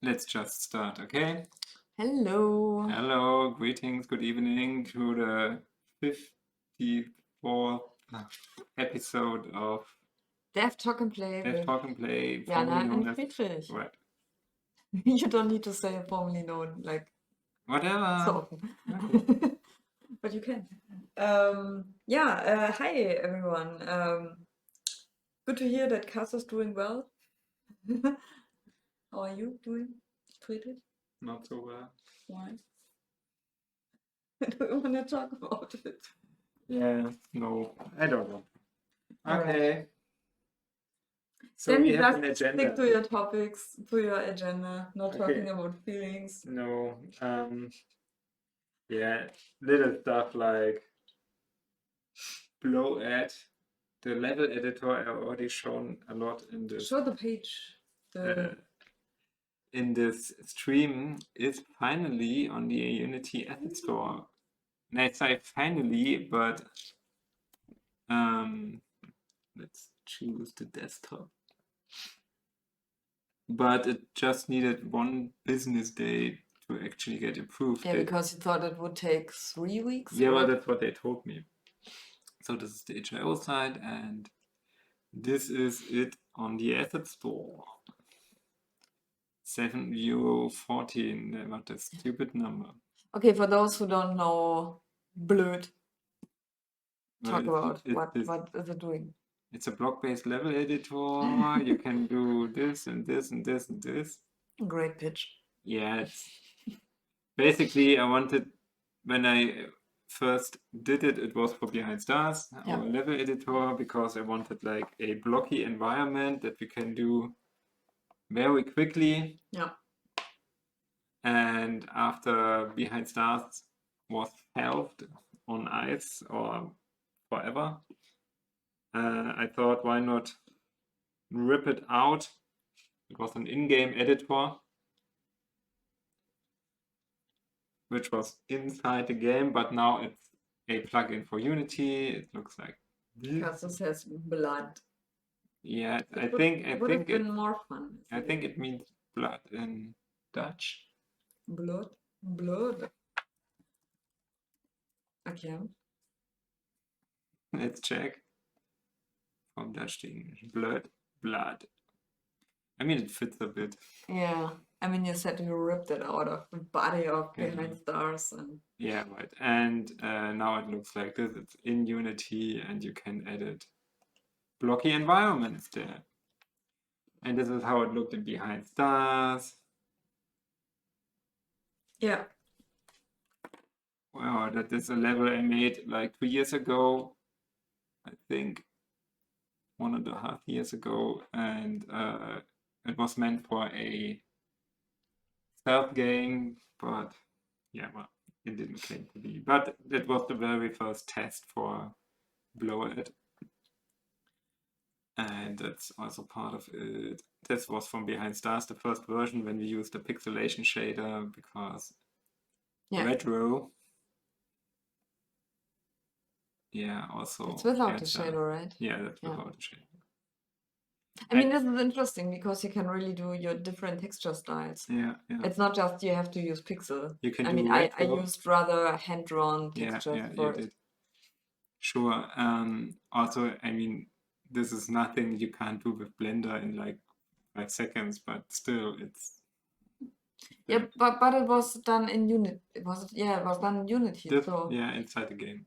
Let's just start, okay? Hello. Hello, greetings, good evening to the 54th episode of Dev Talk and Play Dev with Talk and Play, formerly Jana known and as Friedrich. what? You don't need to say formerly known like so Whatever. often. Okay. But you can. Hi everyone. Good to hear that Cass is doing well. How are you doing, Friedrich? Not so well. Why? Do you want to talk about it? Yeah, no, I don't know. All right. Okay, so we Then have an just stick agenda. to your topics, to your agenda, not Okay. talking about feelings. No, yeah, little stuff like bloed. The level editor I already shown a lot in this Show the page. The in this stream is finally on the Unity Asset Store. And I say finally, but let's choose the desktop. But it just needed one business day to actually get approved. Yeah, because you thought it would take 3 weeks? Yeah, well, or- that's what they told me. So this is the HIO side, and this is it on the Asset Store. €7.14, what a stupid number. Okay, for those who don't know, bloed, Well, talk about it's what is it doing? It's a block-based level editor. You can do this and this and this and this. Great pitch. Yeah, it's basically I wanted when I first did it, it was for Behind Stars, Yeah. our level editor, because I wanted like a blocky environment that we can do very quickly. Yeah. And after Behind Stars was shelved on ice or forever, I thought, why not rip it out? It was an in-game editor, which was inside the game, but now it's a plugin for Unity. It looks like this. Because it says blood. Yeah, I It would, think would have been more fun. I think it means blood in Dutch. Blood. Blood. Okay. Let's check from Dutch to English. Blood. I mean, it fits a bit. Yeah. I mean, you said you ripped it out of the body of Yeah. Behind Stars. And Yeah, right. And now it looks like this. It's in Unity, and you can edit blocky environments there. And this is how it looked in Behind Stars. yeah. Wow, that is a level I made like 2 years ago, I think 1.5 years ago, and it was meant for a stealth game, but yeah, well, it didn't claim to be. But it was the very first test for bloed, and that's also part of it. This was from Behind Stars, the first version when we used the pixelation shader, because Yeah. retro. Yeah, also. It's without the gets a- shadow, right? Yeah, that's Yeah. without the shader. I mean, this is interesting because you can really do your different texture styles. Yeah, yeah. It's not just you have to use pixel. You can I do mean, I retro. used rather hand-drawn Yeah, textures yeah, for you it. did. Sure. Also, I mean, this is nothing you can't do with Blender in like 5 seconds, but still, it's. Yeah, but it was done in Unity. It was done in Unity. This, So yeah, inside the game.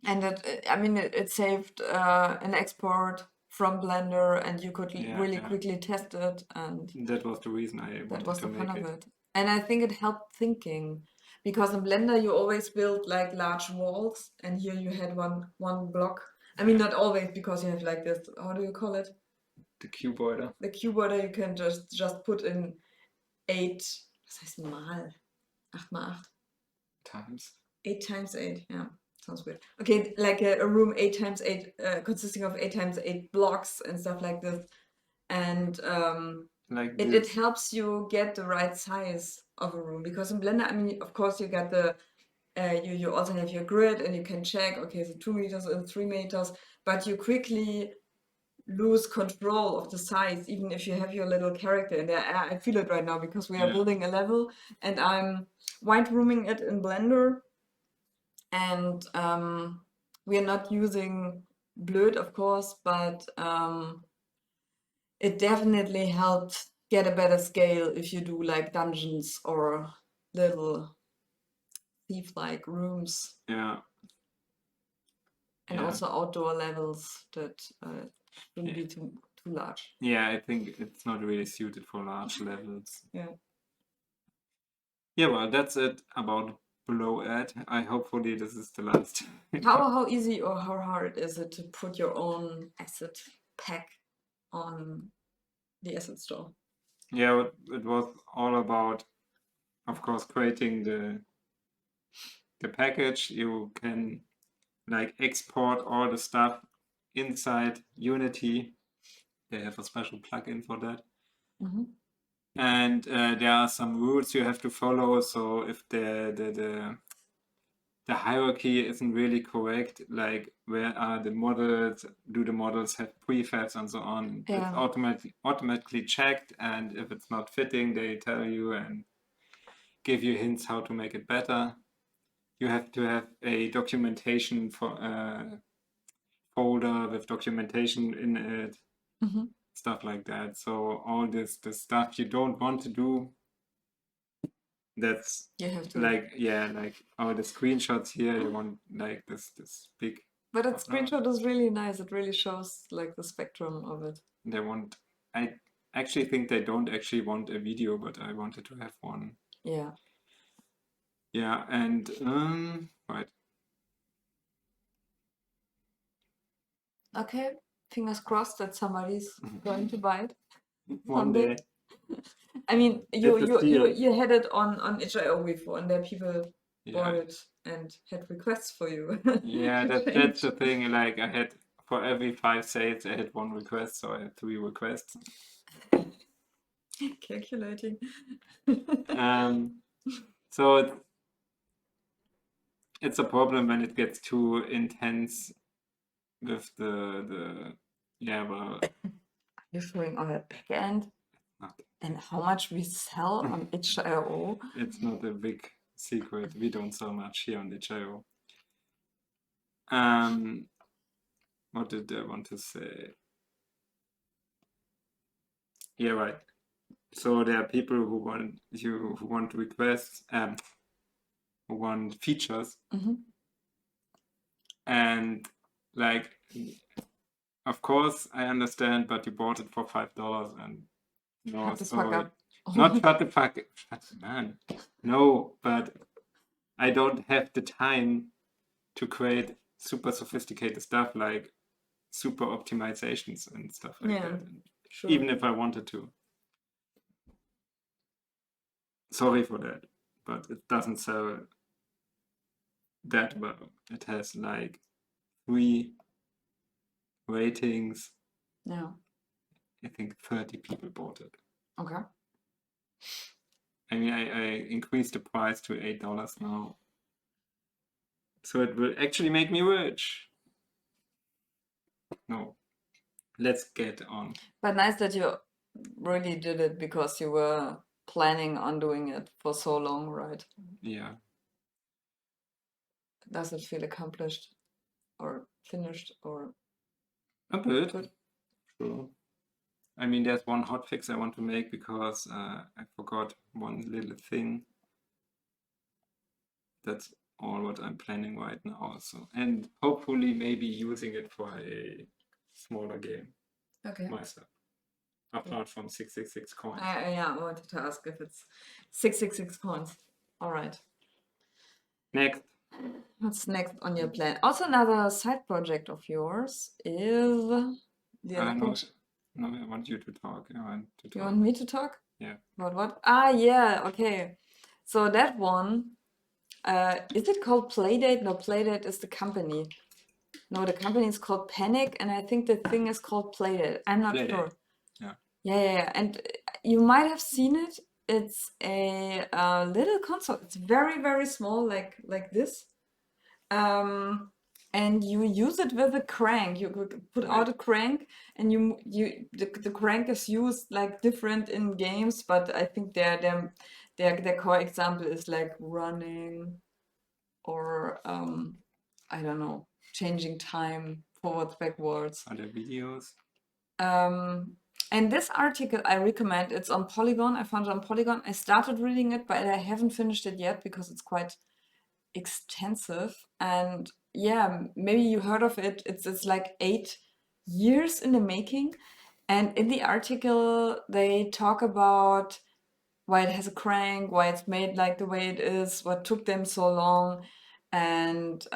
and it saved an export from Blender, and you could Yeah, really yeah. quickly test it, and That was the reason I that wanted was to the fun make of it. it. And I think it helped thinking, because in Blender you always build like large walls, and here you had one block. I mean, not always, because you have like this. How do you call it? The cuboider. The cuboider you can just put in 8. Was heißt mal? 8 mal 8. Times. 8 times 8. Yeah, sounds weird. Okay, like a room 8 times 8, consisting of 8 times 8 blocks and stuff like this. And Like it this. helps you get the right size of a room, because in Blender, I mean, of course, you get the you also have your grid, and you can check, okay, so 2 meters and 3 meters, but you quickly lose control of the size, even if you have your little character in there. I feel it right now because we are Yeah. building a level and I'm white rooming it in Blender, and we are not using bloed, of course, but it definitely helped get a better scale if you do like dungeons or little thief-like rooms, Yeah. and Yeah. also outdoor levels that shouldn't Yeah. be too large. Yeah, I think it's not really suited for large levels. Yeah. Yeah, well, that's it about bloed. I hopefully this is the last. How easy or how hard is it to put your own asset pack on the asset store? Yeah, it was all about, of course, creating the package. You can like export all the stuff inside Unity. They have a special plugin for that. Mhm. And there are some rules you have to follow. So if the hierarchy isn't really correct, like where are the models, do the models have prefabs and so on, it's Yeah. automatically checked, and if it's not fitting, they tell you and give you hints how to make it better. You have to have a documentation for folder with documentation in it, Mhm. stuff like that. So all this the stuff you don't want to do, that's You have to. like, yeah, like all the screenshots here, you want like this big. But that screenshot is really nice. It really shows like the spectrum of it. They want. I actually think they don't actually want a video, but I wanted to have one. Yeah. Yeah, and right. Okay. Fingers crossed that somebody's going to buy it One someday. day. I mean, It's a steal. you had it on itch.io before, and there people bought Yeah. it and had requests for you. Yeah, that's Change. the thing. Like I had for every 5 sales, I had 1 request, so I had 3 requests. Calculating. So it's a problem when it gets too intense with the yeah, well, You're showing our backend not, and how much we sell on itch.io. it's not a big secret. We don't sell much here on itch.io. What did I want to say? Yeah, right. So there are people who want requests, who want features, Mhm. and like, of course I understand, but you bought it for $5 and no, Shut the fuck sorry. up. Not shut the fuck, man. No, but I don't have the time to create super sophisticated stuff like super optimizations and stuff like Yeah, that. sure. Even if I wanted to. Sorry for that, but it doesn't sell that well. It has like 3 ratings. Yeah. I think 30 people bought it. Okay. I mean, I increased the price to $8 now. So it will actually make me rich. No, let's get on. But nice that you really did it because you were planning on doing it for so long, right? Yeah. Does it feel accomplished or finished or A bit. good? Sure. I mean, there's one hotfix I want to make because I forgot one little thing. That's all what I'm planning right now. So, and hopefully maybe using it for a smaller game Okay. myself. Apart from 666 coins. Yeah, I wanted to ask if it's 666 coins. All right. Next. What's next on your plan? Also, another side project of yours is the No, I want you to talk. I want to talk. You want me to talk? Yeah. About what? Ah, yeah, okay. So that one, is it called Playdate? No, Playdate is the company. No, the company is called Panic, and I think the thing is called Playdate. I'm not Playdate. sure. Yeah. Yeah. And you might have seen it. It's a little console. It's very, very small, like this. and you use it with a crank. You could put out a crank, and the crank is used like different in games, but I think their core example is like running or I don't know, changing time forwards, backwards. Other videos. And this article I recommend, it's on Polygon. I found it on Polygon. I started reading it, but I haven't finished it yet because it's quite extensive. And yeah, maybe you heard of it. It's like 8 years in the making. And in the article, they talk about why it has a crank, why it's made like the way it is, what took them so long, and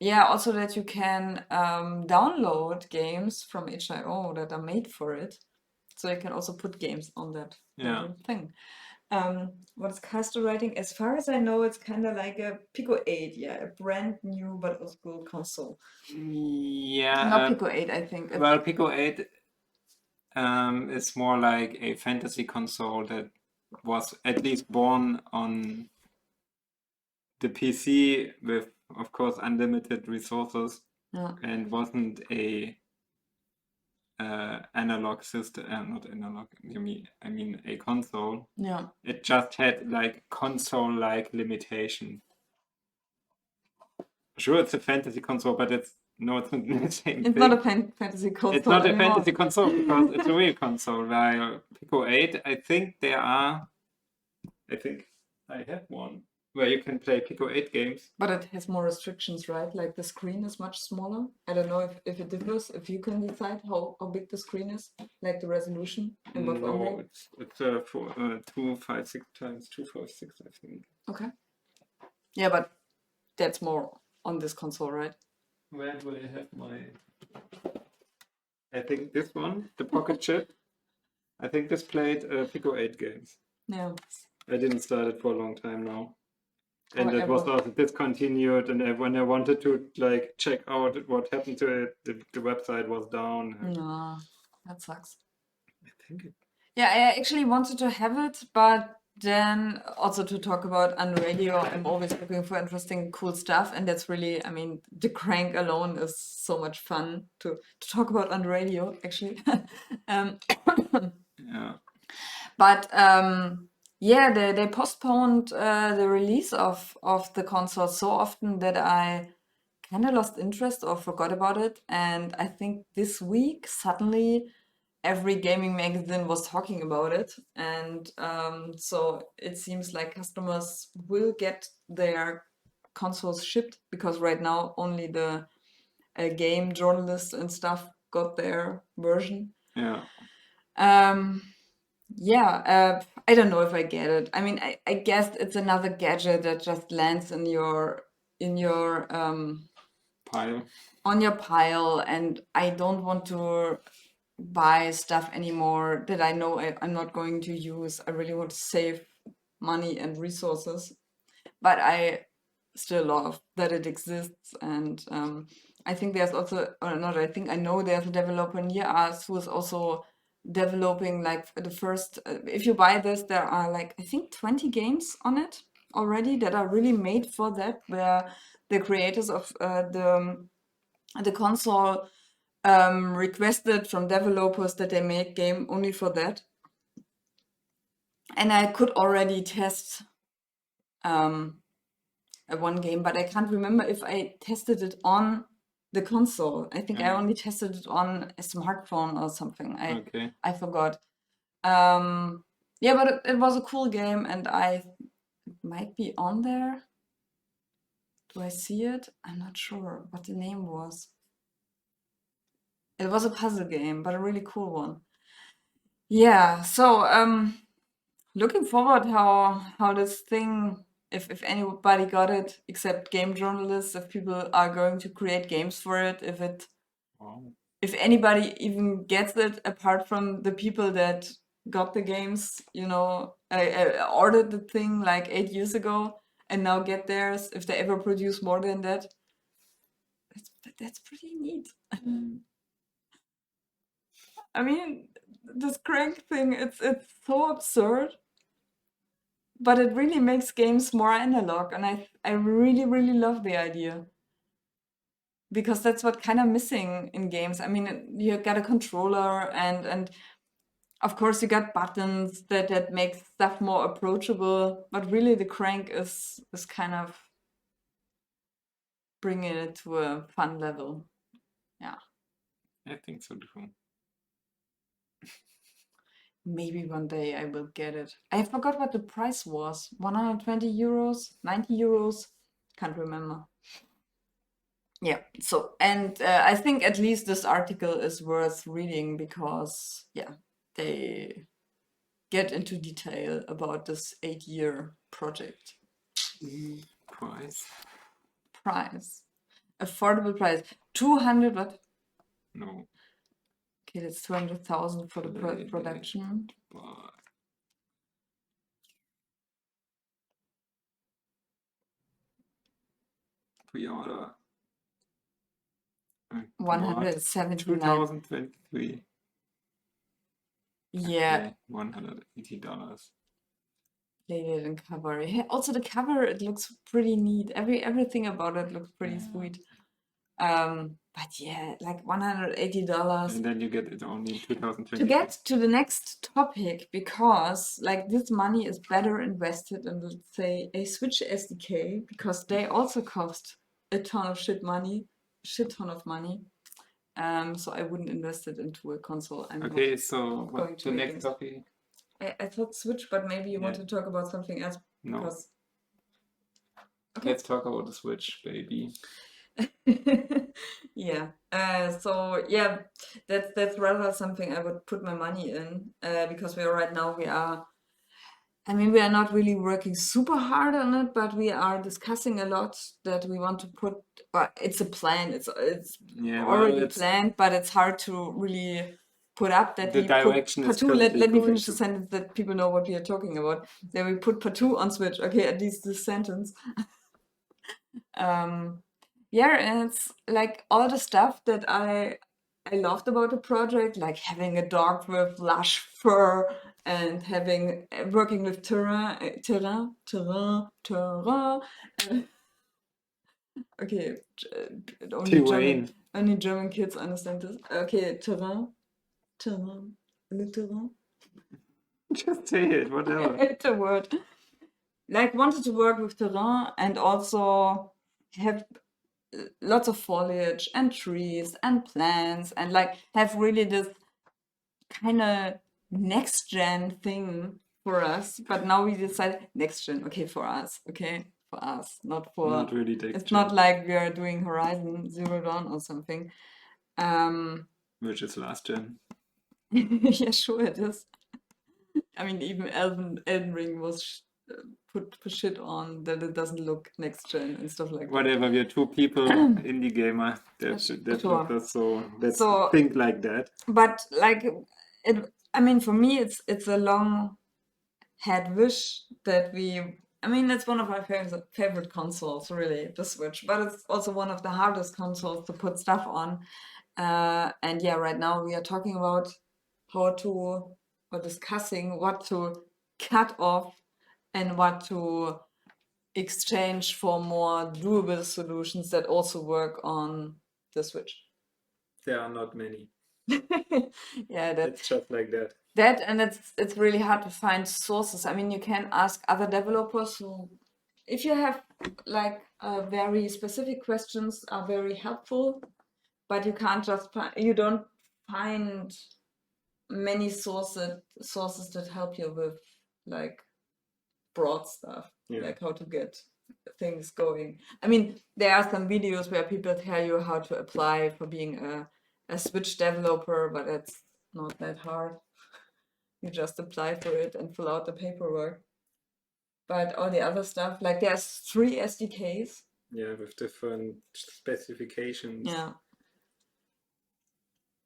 yeah, also that you can download games from HIO that are made for it. So you can also put games on that thing. What's Castle rating? As far as I know, it's kind of like a Pico 8, yeah, a brand new but old school console. Yeah. Not Pico 8, I think. Well, Pico 8 is more like a fantasy console that was at least born on the PC with, of course, unlimited resources, and wasn't a analog system. Not analog. I mean a console. Yeah. It just had like console-like limitation. Sure, it's a fantasy console, but it's not the same It's thing. not a fantasy console. It's not anymore. a fantasy console because it's a real console. While Pico 8, I think I have one where you can play Pico 8 games. But it has more restrictions, right? Like the screen is much smaller. I don't know if it differs, if you can decide how big the screen is, like the resolution in both No, only. it's 256 times 256, I think. Okay. Yeah, but that's more on this console, right? Where do I have my... I think this one, the pocket chip. I think this played Pico 8 games. Yeah. I didn't start it for a long time now. And it was also discontinued, and when I wanted to like check out what happened to it, the website was down. No, that sucks. I think it... Yeah, I actually wanted to have it, but then also to talk about Unradio, I'm always looking for interesting, cool stuff, and that's really, I mean, the crank alone is so much fun to talk about Unradio, actually. Yeah. But yeah, they postponed the release of the console so often that I kind of lost interest or forgot about it. And I think this week, suddenly, every gaming magazine was talking about it. And so it seems like customers will get their consoles shipped because right now only the game journalists and stuff got their version. Yeah. Yeah, I don't know if I get it. I mean, I guess it's another gadget that just lands in your pile. On your pile, and I don't want to buy stuff anymore that I know I'm not going to use. I really want to save money and resources, but I still love that it exists, and I think there's also, or not, I think I know there's a developer near us who is also developing like the first, if you buy this, there are like, I think 20 games on it already that are really made for that, where the creators of the console requested from developers that they make game only for that. And I could already test one game, but I can't remember if I tested it on the console. I think I only tested it on a smartphone or something. I forgot. Yeah, but it was a cool game, and it might be on there. Do I see it? I'm not sure what the name was. It was a puzzle game, but a really cool one. Yeah, so looking forward how this thing, if anybody got it except game journalists, if people are going to create games for it, if anybody even gets it apart from the people that got the games, I ordered the thing like 8 years ago and now get theirs, if they ever produce more than that. That's pretty neat. I mean, this crank thing, it's so absurd, but it really makes games more analog, and I really, really love the idea. because that's what kind of missing in games. I mean, you got a controller and of course you got buttons that make stuff more approachable, but really the crank is kind of bringing it to a fun level. Yeah. I think so too. Maybe one day I will get it. I forgot what the price was. 120 euros, 90 euros. Can't remember. Yeah. So, and I think at least this article is worth reading because, yeah, they get into detail about this 8-year project. Price? Price. Affordable price. 200 what? No. Okay, that's 200,000 for the Playdate. production. But pre-order. 179. 2023. Yeah. Okay, $180. Playdate and cover. Yeah, also the cover, it looks pretty neat. Everything about it looks pretty Yeah. sweet. But yeah, like $180. And then you get it only in 2023. To get to the next topic, because like this money is better invested in, let's say, a Switch SDK, because they also cost a ton of shit ton of money. So I wouldn't invest it into a console. I'm not Okay, so going what's to the a next games. topic? I thought Switch, but maybe you want Yeah. to talk about something else No. because okay. Let's talk about the Switch, baby. Yeah. So yeah, that's rather something I would put my money in, because we are not really working super hard on it, but we are discussing a lot that we want to put. But it's a plan. It's Yeah, already planned, but it's hard to really put up that the we direction put is Part 2. Let me currently finish the going sentence that people know what we are talking about. That we put Part 2 on Switch. Okay, at least this sentence. Yeah, and it's like all the stuff that I loved about the project, like having a dog with lush fur and having working with terrain. Okay, Terrain. only German kids understand this. Okay, terrain, le terrain. Just say it, whatever. It's a word. Like wanted to work with terrain and also have lots of foliage and trees and plants and like have really this kind of next gen thing for us. But now we decided next gen, okay, for us, not for. Not really next It's gen. not like we are doing Horizon Zero Dawn or something. Which is last gen. Yeah, sure it is. I mean, even Elden Ring was put shit on that it doesn't look next gen and stuff like that. Whatever, we are two people, indie gamer. That Sure. look us, so let's So- think like that. But like it, I mean, for me, it's a long had wish that we. I mean, it's one of my favorite consoles, really, the Switch. But it's also one of the hardest consoles to put stuff on. And yeah, right now we are talking about discussing what to cut off and what to exchange for more doable solutions that also work on the Switch. There are not many. Yeah, It's just like that. and it's really hard to find sources. I mean, you can ask other developers who, if you have like very specific questions, are very helpful, but you can't just you don't find many sources that help you with like broad stuff, Yeah. like how to get things going. I mean, there are some videos where people tell you how to apply for being a Switch developer, but it's not that hard. You just apply for it and fill out the paperwork. But all the other stuff, like there's 3 SDKs. Yeah, with different specifications. Yeah.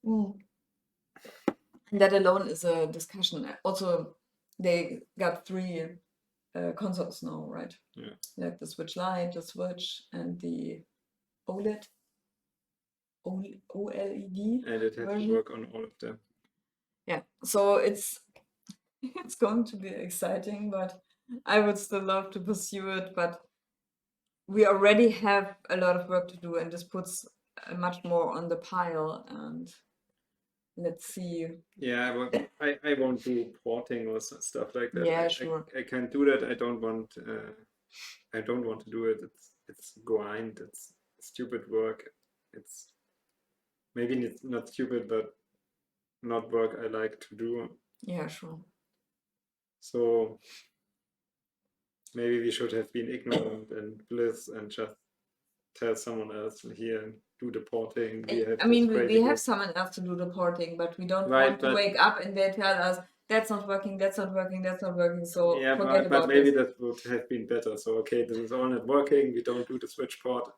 And that alone is a discussion. Also, they got 3 consoles now, right? Yeah. Like the Switch Lite, the Switch, and the OLED. OLED. And it has version. to work on all of them. Yeah. So it's going to be exciting, but I would still love to pursue it. But we already have a lot of work to do, and this puts much more on the pile, and let's see. Yeah, but I won't do porting or stuff like that. Yeah, sure. I can't do that. I don't want to do it. It's grind. It's stupid work. It's maybe not stupid, but not work I like to do. Yeah, sure. So maybe we should have been ignorant and bliss and just tell someone else here and do the porting. We have I mean, this we crazy have good. someone else to do the porting, but we don't Right, want to but wake up and they tell us that's not working, that's not working, that's not working. So yeah, forget but about maybe this. that would have been better. So okay, this is all not working. We don't do the switch port.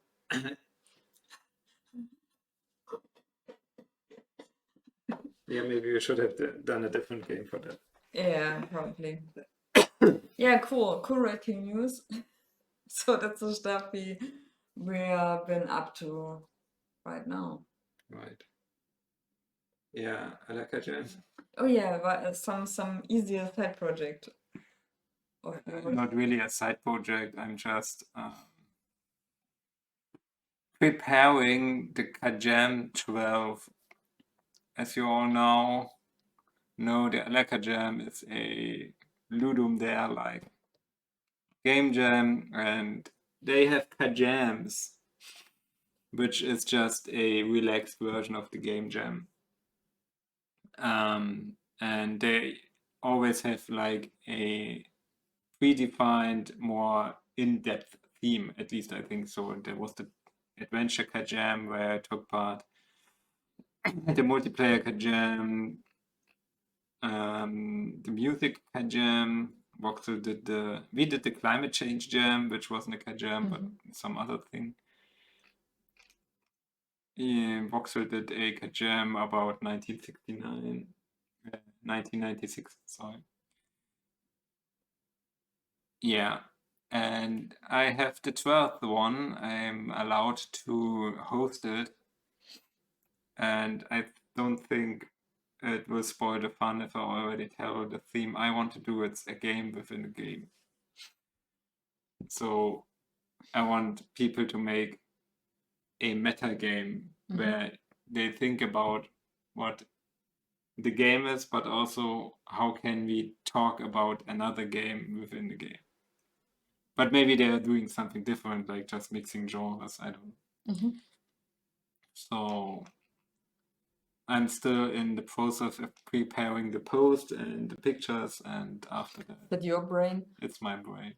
Yeah, maybe we should have done a different game for that. Yeah, probably. Yeah, cool wrecking news. So that's the stuff we have been up to right now. Right. Yeah, Alakajam. Oh yeah, but some easier side project. Of yours. Not really a side project. I'm just preparing the Kajam 12. As you all know, the Alakajam is a Ludum Dare like game jam, and they have Kajams, which is just a relaxed version of the game jam. And they always have like a predefined, more in-depth theme, at least I think so. There was the Adventure Kajam where I took part, the multiplayer Kajam, the music Kajam. Voxel did the climate change jam, which wasn't a Kajam, but some other thing. Yeah, Voxel did a Kajam about 1996, sorry. Yeah, and I have the 12th one. I'm allowed to host it, and I don't think it will spoil the fun if I already tell the theme I want to do. It's a game within a game. So I want people to make a meta game where they think about what the game is, but also how can we talk about another game within the game. But maybe they are doing something different, like just mixing genres. I don't know. So I'm still in the process of preparing the post and the pictures, and after that, But your brain? it's my brain.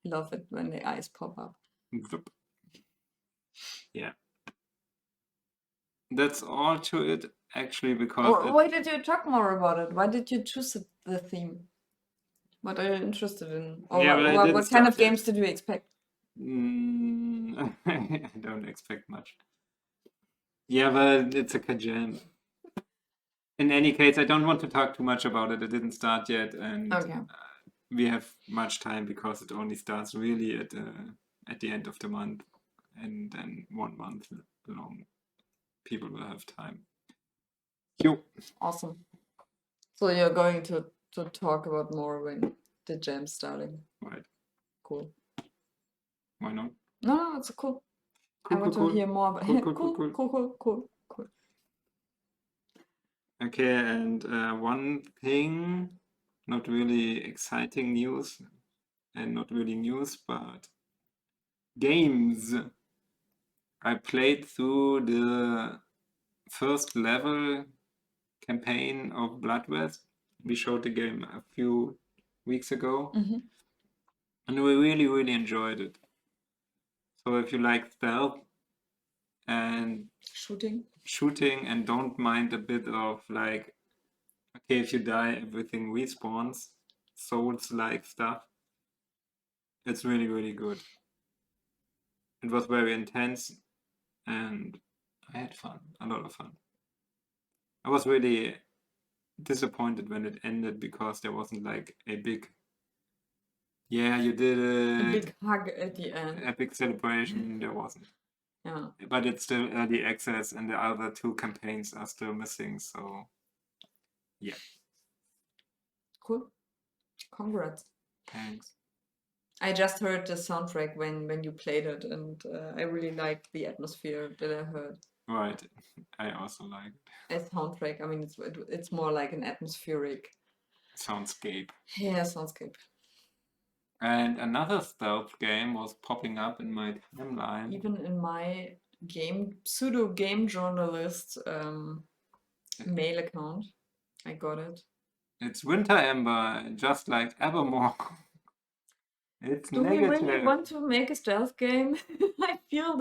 Love it when the eyes pop up. Yeah. That's all to it, actually, because Why did you talk more about it? Why did you choose the theme? What are you interested in? Or Yeah, what kind of games did you expect? I don't expect much. Yeah, but it's a Kajam. In any case, I don't want to talk too much about it. It didn't start yet, and we have much time because it only starts really at the end of the month, and then 1 month long. People will have time. Awesome. So you're going to talk about more when the jam's starting. Right. Cool. Why not? No, it's cool. I want to hear more about it. Cool. Okay, and one thing, not really exciting news, and not really news, but games. I played through the first level campaign of blood. We showed the game a few weeks ago, and we really, really enjoyed it. So if you like stealth and shooting and don't mind a bit of like, okay, if you die, everything respawns, Souls-like stuff, it's really, really good. It was very intense, and I had fun, a lot of fun. I was really disappointed when it ended because there wasn't like a big, yeah, you did it. A big hug at the end. A big celebration, there wasn't. Yeah. But it's still early access, and the other 2 campaigns are still missing, so yeah. Cool. Congrats. Thanks. I just heard the soundtrack when you played it, and I really liked the atmosphere that I heard. Right. I also like it. A soundtrack, I mean, it's more like an atmospheric, Soundscape. yeah, soundscape. And another stealth game was popping up in my timeline. Even in my pseudo game journalist mail account, I got it. It's Winter Ember, just like Evermore. It's Do we really negative. want to make a stealth game? I feel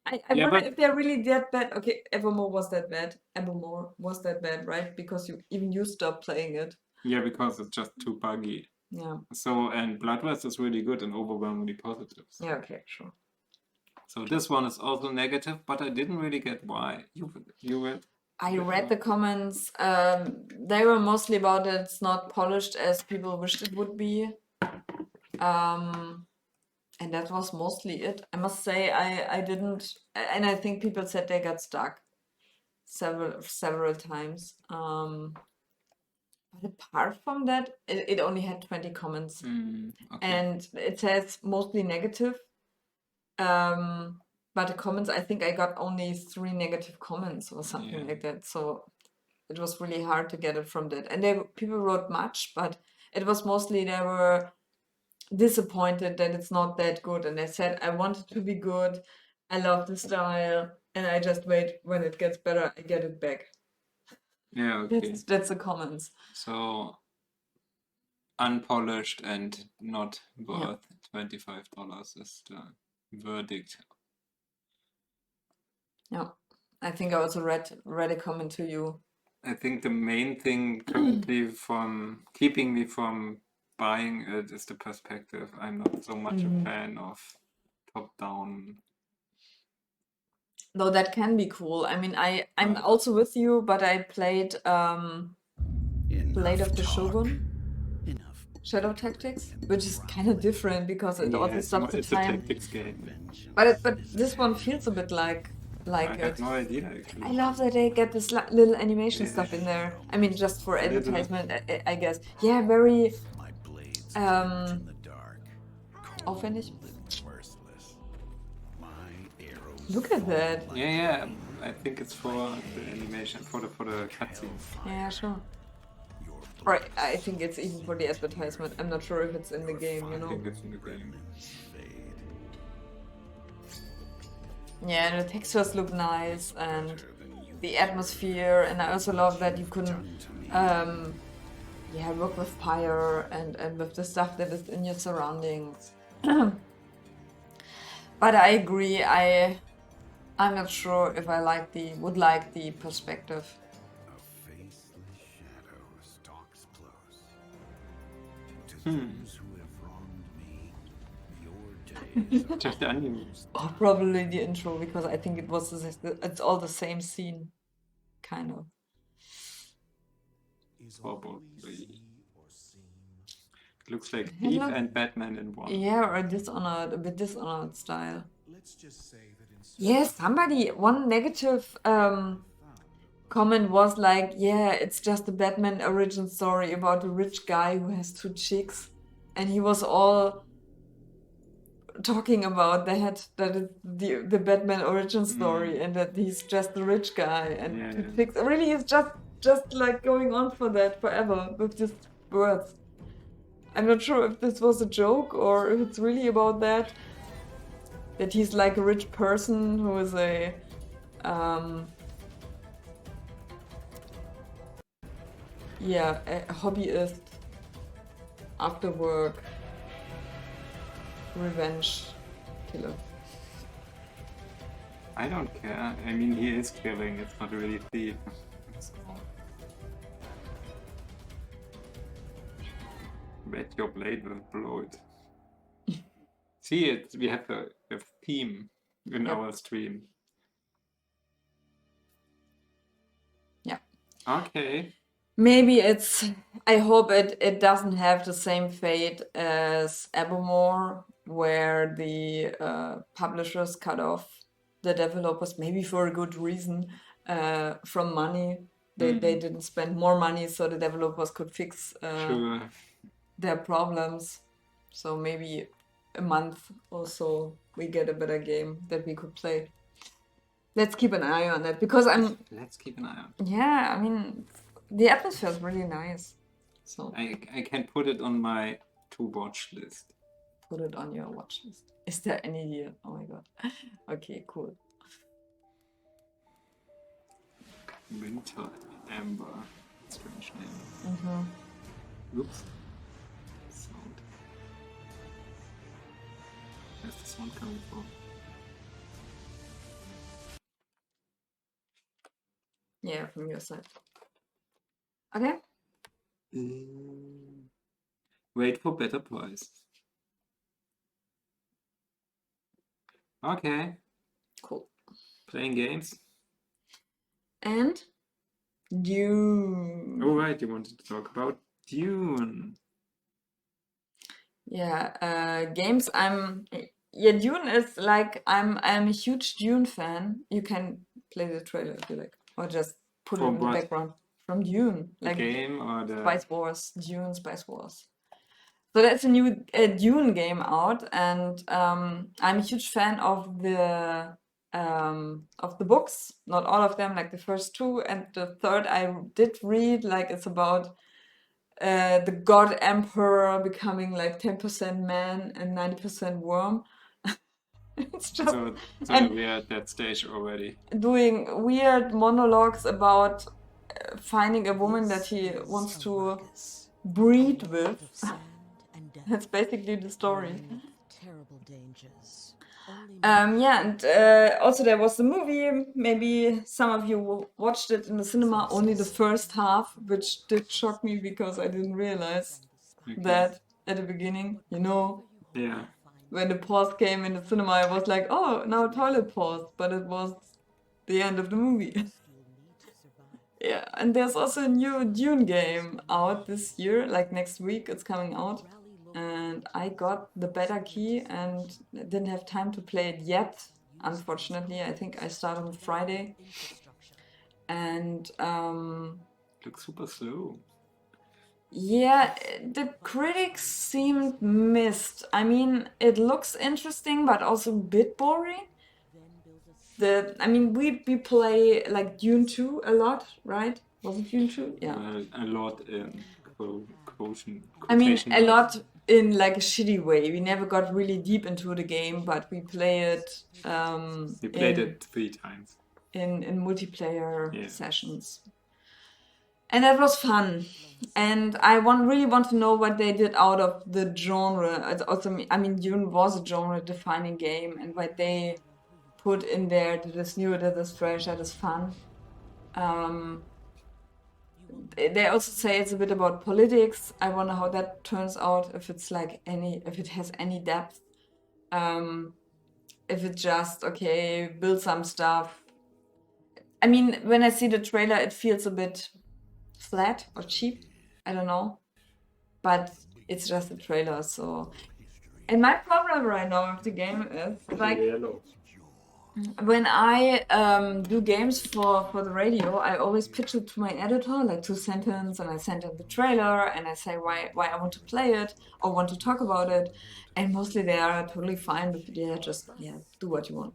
I Yeah, wonder but if they're really that bad. Okay, Evermore was that bad. Evermore was that bad, right? Because you stopped playing it. yeah, because it's just too buggy. Yeah. So, and Blood West is really good and overwhelmingly positive. So. Yeah, okay, sure. So this one is also negative, but I didn't really get why. You read? I read the comments. They were mostly about that it's not polished as people wished it would be. And that was mostly it. I must say I didn't, and I think people said they got stuck several times. But apart from that, it only had 20 comments, Okay. and it says mostly negative. But the comments, I think I got only 3 negative comments or something Yeah. like that. So it was really hard to get it from that. And people wrote much, but it was mostly they were disappointed that it's not that good. And they said, I want it to be good. I love the style. And I just wait when it gets better, I get it back. Yeah, okay. That's the comments. So unpolished and not worth $25 is the verdict. Yeah. I think I also read a comment to you. I think the main thing currently from keeping me from buying it is the perspective. I'm not so much a fan of top-down. Though that can be cool. I mean, I'm also with you, but I played Blade of the Shogun, Shadow Tactics, which is kind of different because it also stops the it's time. a tactics game. But this one feels a bit like I it. have no idea actually. I love that they get this little animation stuff in there. I mean, just for advertisement, I guess. Yeah, very aufwendig. Look at that. Yeah. I think it's for the animation, for the cutscenes. Yeah, sure. Right, I think it's even for the advertisement. I'm not sure if it's in the game, you know. I think it's in the game. Yeah, the textures look nice and the atmosphere, and I also love that you can work with fire and with the stuff that is in your surroundings. But I agree, I'm not sure if I would like the perspective. Just the anime. Oh, probably the intro, because I think it's all the same scene, kind of. Probably. It looks like Thief and Batman in one. Yeah, or a bit dishonored style. Yeah, one negative comment was like, yeah, it's just a Batman origin story about a rich guy who has 2 chicks, and he was all talking about that it's the Batman origin story and that he's just a rich guy and 2 chicks. Really, he's just like going on for that forever with just words. I'm not sure if this was a joke or if it's really about that he's like a rich person who is a hobbyist after work revenge killer. I don't care. I mean, he is killing. It's not really thief. So. Wet your blade with blood. See it. We have a theme in our stream. Yeah. Okay. Maybe I hope it doesn't have the same fate as Evermore, where the publishers cut off the developers, maybe for a good reason, from money. They didn't spend more money so the developers could fix their problems. So maybe a month or so we get a better game that we could play. Let's keep an eye on that because Let's keep an eye on. yeah, I mean, the atmosphere is really nice. So I can put it on my to-watch list. put it on your watch list. Is there any deal? Oh my god. Okay, cool. Winter Amber. Strange name. Mm-hmm. Oops. Sound. Where's the sound coming from? Yeah, from your side. Okay. Wait for better price. Okay. Cool. Playing games. And Dune. Oh right, you wanted to talk about Dune. Yeah, games. Yeah, Dune is like I'm a huge Dune fan. You can play the trailer if you like, or just put it From in the what? background. From Dune, The like game or the Spice Wars, Dune Spice Wars. So that's a new Dune game out, and I'm a huge fan of the books. Not all of them, like the first two, and the third I did read. Like it's about the God Emperor becoming like 10% man and 90% worm. It's just so and we are at that stage already. doing weird monologues about finding a woman that he wants to breed with. That's basically the story. Terrible dangers. Yeah, and also there was the movie. Maybe some of you watched it in the cinema, only the first half, which did shock me because I didn't realize Okay. that at the beginning, Yeah. when the pause came in the cinema, I was like, oh, now toilet pause, but it was the end of the movie. Yeah, and there's also a new Dune game out this year, like next week it's coming out. And I got the beta key and didn't have time to play it yet, unfortunately. I think I start on Friday. And Looks super slow. yeah, the critics seemed missed. I mean, it looks interesting, but also a bit boring. We play like Dune 2 a lot, right? Was it Dune 2? Yeah. A lot in quotation. I mean, quotation a marks. lot in like a shitty way. We never got really deep into the game, but we play it We played it 3 times. in multiplayer Yeah. sessions. And that was fun. And I really want to know what they did out of the genre. It's also, I mean, Dune was a genre-defining game, and what they put in there, that is new, that is fresh, that is fun. They also say it's a bit about politics. I wonder how that turns out, if it's like if it has any depth. If it's just, okay, build some stuff. I mean, when I see the trailer, it feels a bit flat or cheap. I don't know. But it's just a trailer, so. And my problem right now with the game is, like, Yellow. when I do games for the radio, I always pitch it to my editor, like 2 sentences, and I send in the trailer and I say why I want to play it or want to talk about it. And mostly they are totally fine with, do what you want,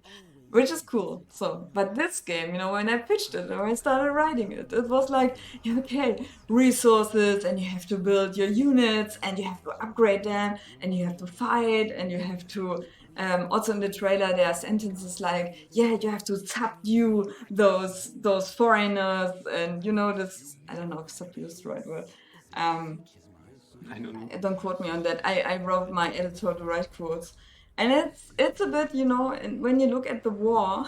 which is cool. So, but this game, when I pitched it or I started writing it, it was like, okay, resources, and you have to build your units and you have to upgrade them and you have to fight and you have to. Also in the trailer, there are sentences like, "Yeah, you have to subdue those foreigners," and this. I don't know if subdue is the right word. I don't know. Don't quote me on that. I wrote my editor to write quotes, and it's a bit, and when you look at the war.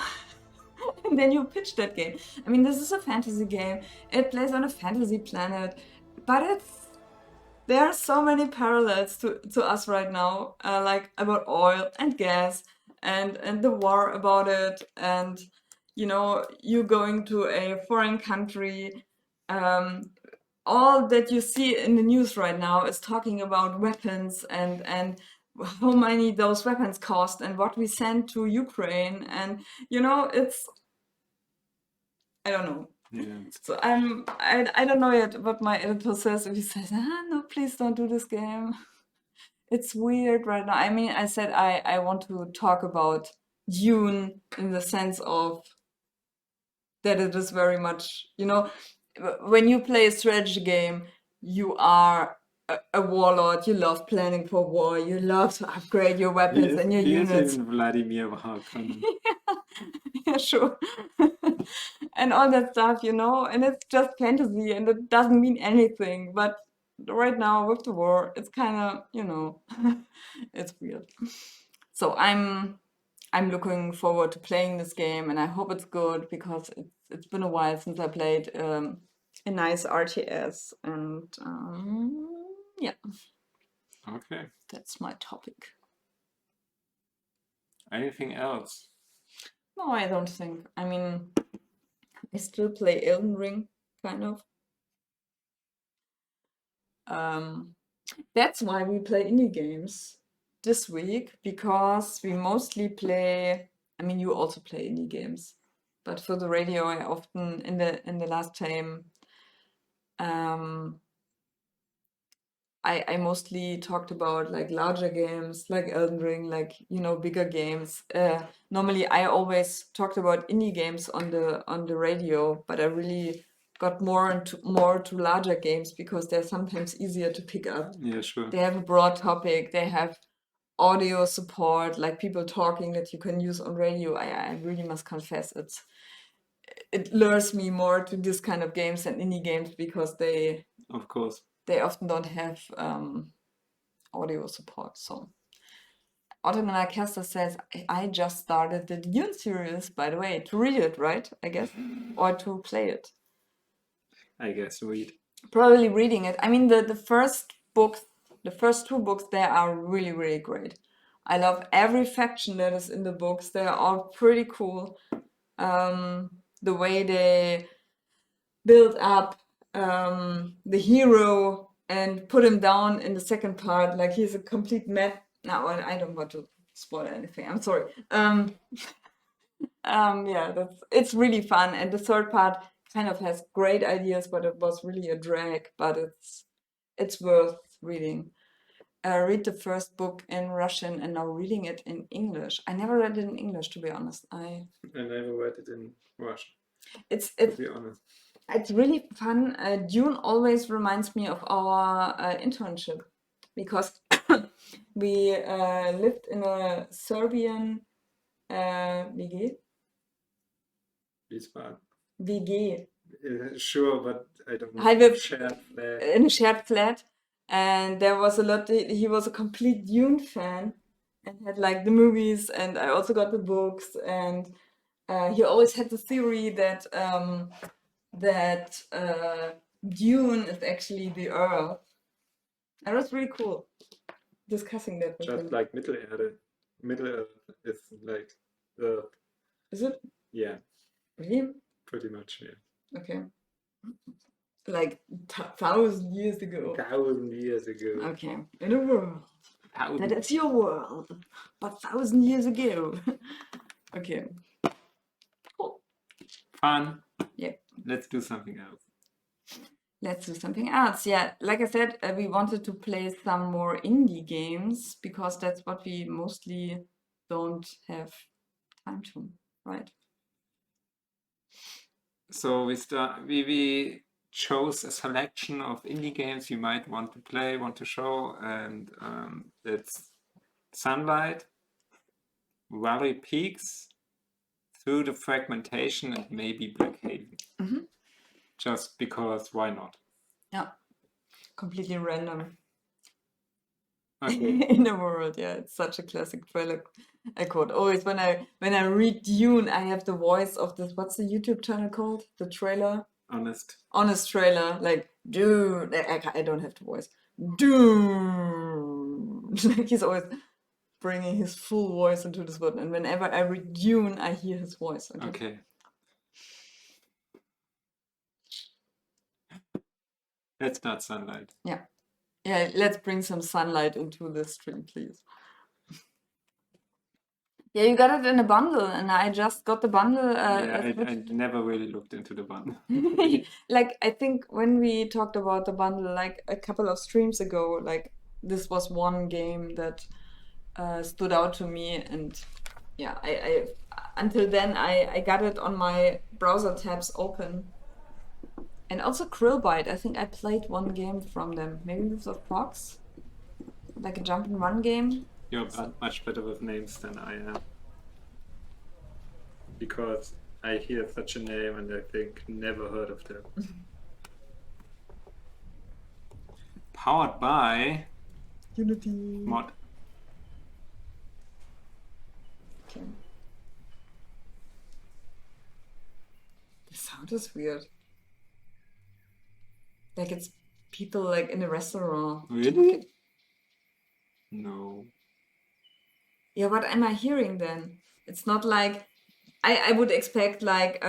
And then you pitch that game. I mean, this is a fantasy game. It plays on a fantasy planet, but there are so many parallels to us right now, like about oil and gas and the war about it, and you going to a foreign country. All that you see in the news right now is talking about weapons and how many those weapons cost and what we send to Ukraine, and it's, I don't know. Yeah. So I don't know yet what my editor says. If he says, no, please don't do this game. it's weird right now. I mean, I said I want to talk about Dune in the sense of that it is very much, when you play a strategy game, you are a warlord. You love planning for war. You love to upgrade your weapons and your units. Vladimir Harkonnen. Yeah, sure. And all that stuff, and it's just fantasy and it doesn't mean anything. But right now with the war, it's kind of, it's weird. So I'm looking forward to playing this game, and I hope it's good because it's been a while since I played a nice RTS, and yeah, Okay. that's my topic. Anything else? No, I don't think. I mean, I still play Elden Ring, kind of. That's why we play indie games this week, because we mostly play. I mean, you also play indie games, but for the radio, I often in the last time, I mostly talked about like larger games, like Elden Ring, like bigger games. Normally, I always talked about indie games on the radio, but I really got more to larger games because they're sometimes easier to pick up. Yeah, sure. They have a broad topic. They have audio support, like people talking that you can use on radio. I really must confess, it lures me more to this kind of games than indie games because Of course. they often don't have audio support. So Ottoman Caster says, I just started the Dune series, by the way, to read it, right? I guess, or to play it. I guess read. Probably reading it. I mean, the first books, the first two books, they are really, really great. I love every faction that is in the books. They are all pretty cool. The way they build up the hero and put him down in the second part, like he's a complete mad. No, I don't want to spoil anything. I'm sorry. Yeah, it's really fun, and the third part kind of has great ideas, but it was really a drag. But it's worth reading. Read the first book in Russian and now reading it in English. I never read it in English, to be honest. I never read it in Russian. It's To be honest. It's really fun. Dune always reminds me of our internship because we lived in a Serbian WG. Wiesbaden. WG. Sure, but I don't know. Shared flat. In a shared flat. And there was a lot, he was a complete Dune fan and had like the movies, and I also got the books, and he always had the theory that Dune is actually the Earth. That was really cool. Discussing that with him. Just like Mittelerde. Middle-earth is like Earth. Is it? Yeah. Really? Pretty much, yeah. Okay. Like 1,000 years ago. 1,000 years ago. Okay. In a world. That is your world. But 1,000 years ago. Okay. Cool. Fun. Yeah. Let's do something else. Let's do something else. Yeah, like I said, we wanted to play some more indie games because that's what we mostly don't have time to, right? So we chose a selection of indie games you might want to play, want to show, and it's Sunlight, Valley Peaks, Through the Fragmentation, and maybe Blackhaven. Mm-hmm. Just because, why not? Yeah, completely random. Okay. In the world, yeah, it's such a classic trailer quote. Always when I read Dune, I have the voice of this. What's the YouTube channel called? The trailer. Honest trailer, like Dune. I don't have the voice. Dune. Like he's always bringing his full voice into this word, and whenever I read Dune, I hear his voice. Okay. Let's start Sunlight. Yeah. Yeah, let's bring some sunlight into this stream, please. Yeah, you got it in a bundle, and I just got the bundle. Yeah, I never really looked into the bundle. Like, I think when we talked about the bundle, like a couple of streams ago, like this was one game that stood out to me, and yeah, I until then I got it on my browser tabs open. And also Krillbite, I think I played one game from them, maybe with the Fox, like a jump and run game. You're much better with names than I am. Because I hear such a name and I think never heard of them. Powered by Unity. Mod. Okay. The sound is weird. Like it's people like in a restaurant. Really? No. Yeah, what am I hearing then? It's not like I would expect like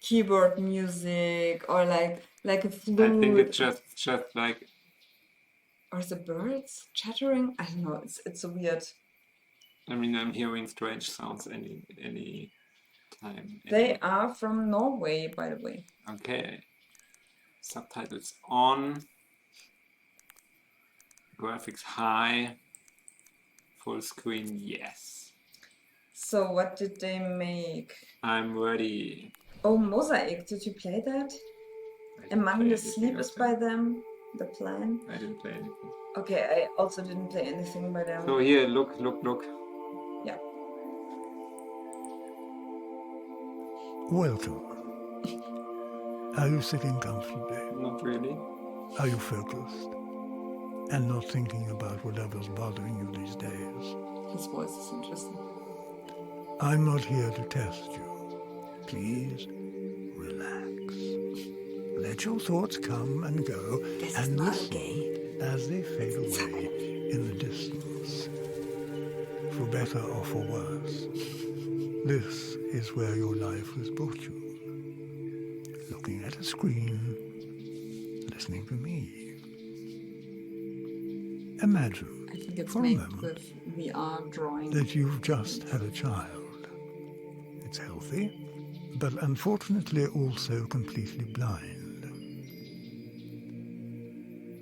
keyboard music or like a flute. I think it's just like or the birds chattering. I don't know. It's weird. I mean I'm hearing strange sounds any time. They are from Norway, by the way. Okay. Subtitles on. Graphics high. Full screen, yes. So what did they make? I'm ready. Oh, Mosaic. Did you play that? I didn't Among play the anything Sleep of is them. by them. The Plan. I didn't play anything. Okay, I also didn't play anything by them. So here, look. Yeah. Welcome. Are you sitting comfortably? Not really. Are you focused? And not thinking about whatever's bothering you these days? His voice is interesting. I'm not here to test you. Please, relax. Let your thoughts come and go and listen as they fade away in the distance. For better or for worse, this is where your life has brought you. Looking at a screen, listening to me. Imagine I think it's for a made moment with VR drawing. that you've just had a child. It's healthy, but unfortunately also completely blind.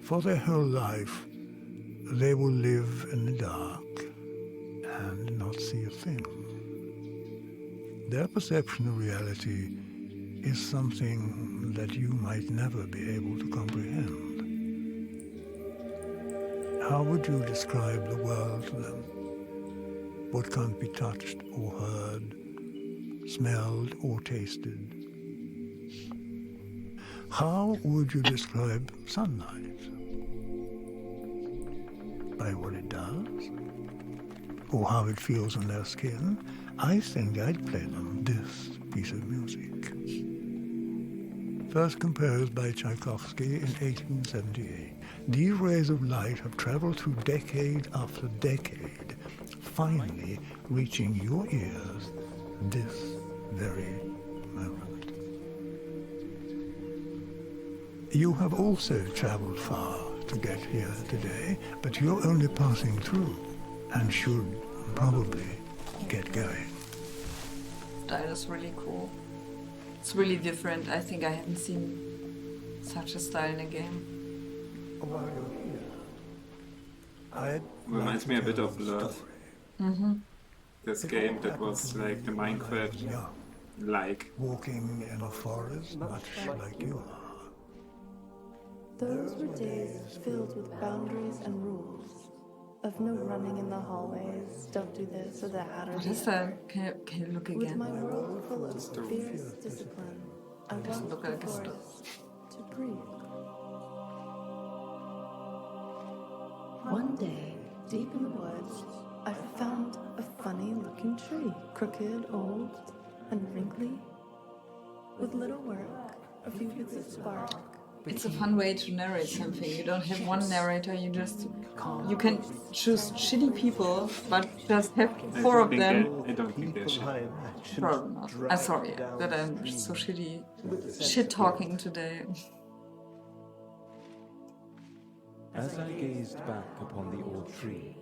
For their whole life, they will live in the dark and not see a thing. Their perception of reality is something that you might never be able to comprehend. How would you describe the world to them? What can't be touched or heard, smelled or tasted? How would you describe sunlight? By what it does? Or how it feels on their skin? I think I'd play them this piece of music. First composed by Tchaikovsky in 1878, these rays of light have traveled through decade after decade, finally reaching your ears this very moment. You have also traveled far to get here today, but you're only passing through and should probably get going. That is really cool. It's really different. I think I haven't seen such a style in a game. While you're here, I'd Reminds me a bit of Blood. Mm-hmm. This game that was like the Minecraft young, like. walking in a forest much like you are. Those were days filled with boundaries and rules. Of no running in the hallways, don't do this or that or What the is other. that? Can you look With my again? world full of fierce discipline, I Doesn't look walked like the a forest to breathe. One day, deep in the woods, I found a funny-looking tree, crooked, old, and wrinkly, with little work, a few bits of spark. It's a fun way to narrate something. You don't have one narrator. You can choose shitty people, but just have four of them. I don't think they're shit. Probably not. I'm sorry that I'm so shit talking today. As I gazed back upon the old tree,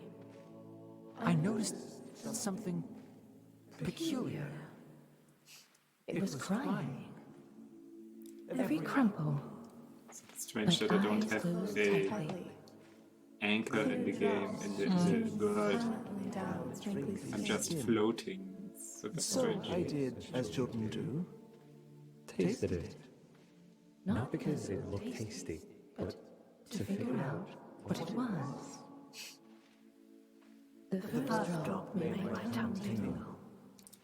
I noticed something peculiar. It was crying. Every crumple, It's strange that I don't eyes have closed a tightly. anchor in the game, in the world. Silently down Wrinkly's I'm face. just floating. It's a bit So strange. I did as children do. Tasted it. Not because it looked tasty, but to figure out what it was. The first drop made my tongue tingle.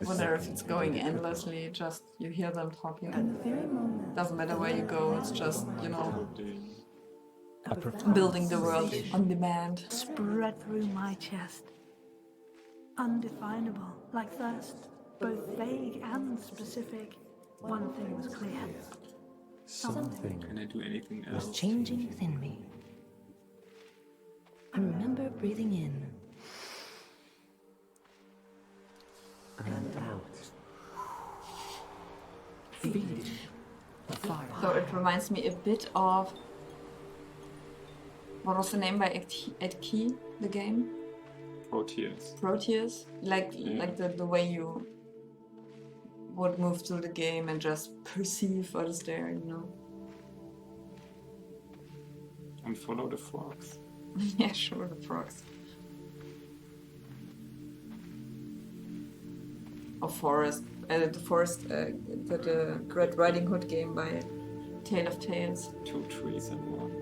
I wonder if it's going endlessly, just you hear them talking. At the very moment, Doesn't matter where you go, it's just, you know, Floating. A profound building the world on demand. Spread through my chest. Undefinable, like thirst, both vague and specific. One thing was clear. something Can I do anything was else? changing within me. I remember breathing in and out. Feeding the fire. So it reminds me a bit of, what was the name by Ed Key, the game? Proteus. Proteus? Like the way you would move through the game and just perceive what is there, you know? And follow the frogs. Yeah, sure, the frogs. Or Forest. The Red Riding Hood game by Tale of Tales. 2 trees in one.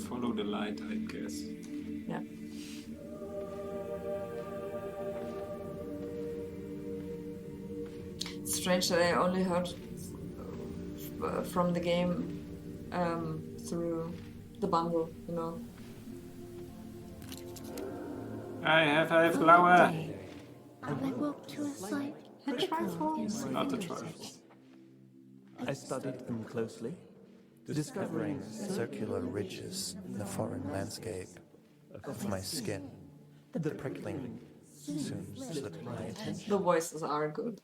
Follow the light, I guess. Yeah. It's strange that I only heard from the game through the bundle, you know. I have a flower! I woke to a slight It's not the trifles. I studied them closely, discovering Circular ridges in the foreign landscape of my skin. The prickling soon slipped my attention. The voices are good.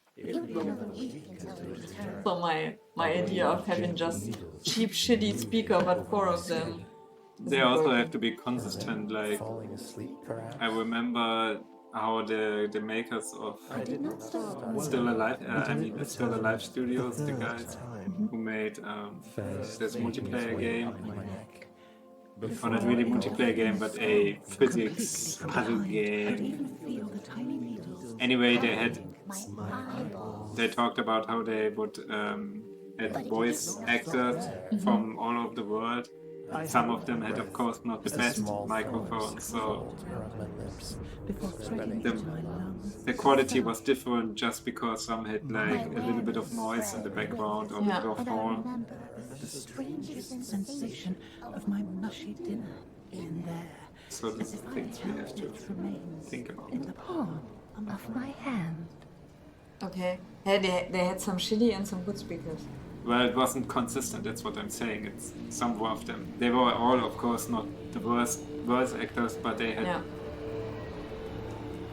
So my idea of having just cheap shitty speaker but 4 of them. They also have to be consistent, like, Falling asleep, perhaps? I remember how the makers of Still Alive, Still Alive Studios, the guys who made this multiplayer game, or not really multiplayer game, but a physics puzzle game. Anyway, they talked about how they would had voice actors from all over the world. Some of them had, of course, not the best microphones, so the quality was different just because some had like a little bit of noise in the background or a bit of horn. the strangest sensation of my mushy dinner in there. So these are things we have to think about. In the palm of my hand. Okay. Yeah, they had some shitty and some good speakers. Well, it wasn't consistent, that's what I'm saying. It's some of them. They were all, of course, not the worst voice actors, but they had Yeah.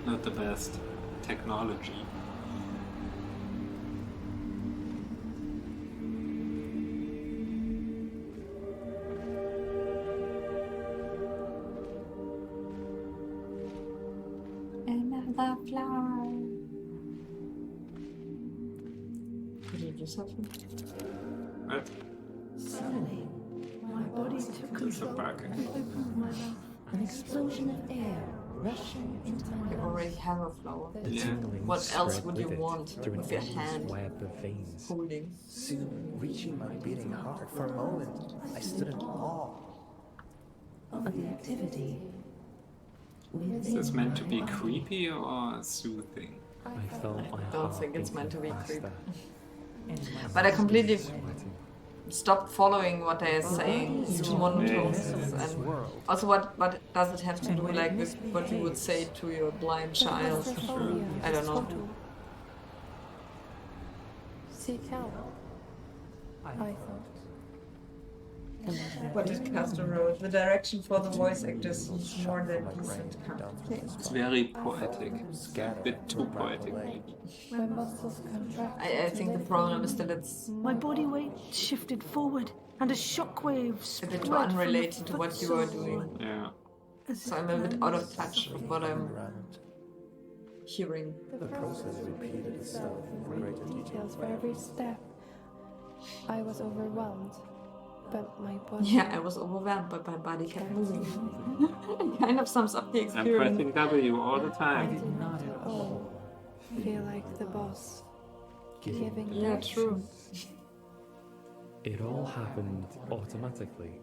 not the best technology. Another flower. Did you do something? But Suddenly, my body took it's a control bug. and opened my mouth. An explosion of air rushing into my You lungs. already have a flower. Yeah. What else would you want with your hand web of veins. holding? Soon reaching my beating heart, for a moment I stood in awe. Of the activity. Is this meant to be creepy or soothing? I felt my I don't heart think it's meant to be beating creepy. faster. But I completely stopped following what they're saying. It's too monotone. And also, what does it have to do like with what you would say to your blind child? I don't know. Seek help. I thought. What did Castor wrote? The direction for the voice actors is more than decent. It's very poetic. A bit too poetic. My muscles contract. I think the problem is that it's My body weight shifted forward, and a shockwave a spread bit from the unrelated to what you are foot doing. Yeah. as So if I'm a bit out of hands touch of what I'm Around. hearing. The process repeated itself in greater detail. Details for every step. I was overwhelmed. but my body. Yeah, I was overwhelmed, but my body kept moving. It kind of sums up the I'm experience. pressing W all the I time. did not at all feel like the boss giving Yeah, true. directions. It all happened automatically.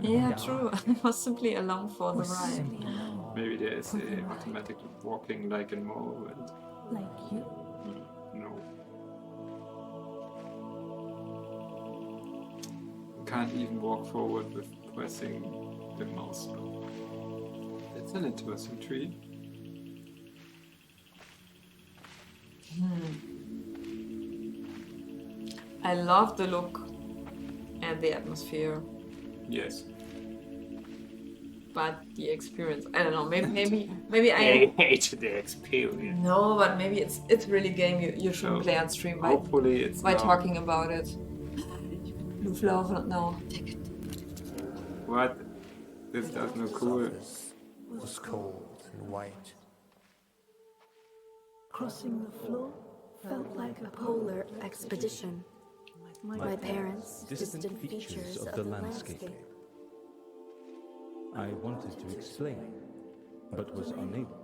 Yeah, true. I was simply along for the Was ride. simply alone, Maybe there's For the a ride. automatic walking like in Mo and like you. no. Can't even walk forward with pressing the mouse button. It's an interesting tree. I love the look and the atmosphere, Yes. but the experience. I don't know. Maybe I. hate the experience. No, but maybe it's really a game you shouldn't So, play on stream by Hopefully it's not. talking about it. Blue flower now. What? This does look cool. Office was cold and white. Crossing the floor felt like a Polar expedition. My parents' Distant features of the landscape. I wanted to explain, but was unable.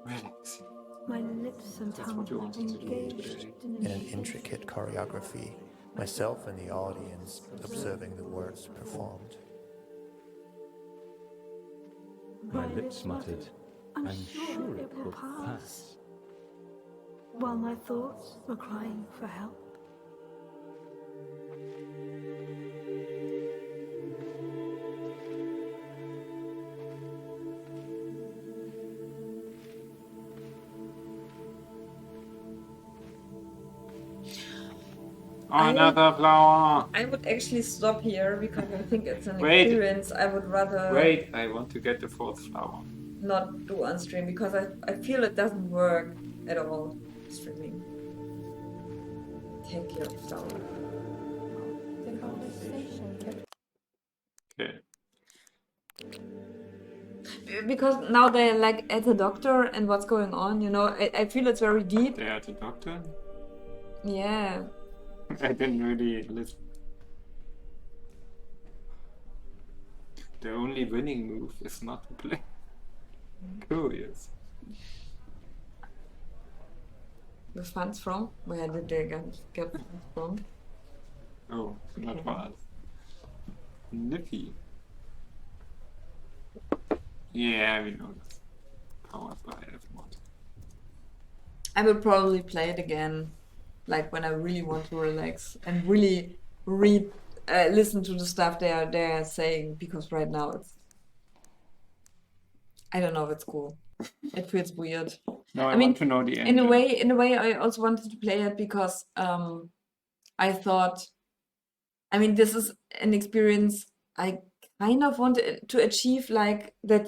Relaxing. My lips and That's what you tongue wanted to do engaged today. In an intricate choreography, myself and the audience observing the words performed. My lips muttered, I'm sure it will pass. while my thoughts were crying for help. Another flower! I would actually stop here because I think it's an Wait. experience I would rather Wait, I want to get the fourth flower. not do on stream because I feel it doesn't work at all streaming. Take your flower. The conversation kept Okay. Because now they're like at the doctor and what's going on, you know, I feel it's very deep. They are the doctor? Yeah. I didn't really listen. The only winning move is not to play. Curious. The funds from? Where did they get funds from? Oh, not for us. Nippy. Yeah, we know this. Powered by F-Mod. I will probably play it again, like when I really want to relax and really listen to the stuff they're saying. Because right now I don't know if it's cool. It feels weird. No, I mean, want to know the end. In a way, I also wanted to play it because I thought, I mean, this is an experience I kind of wanted to achieve, like that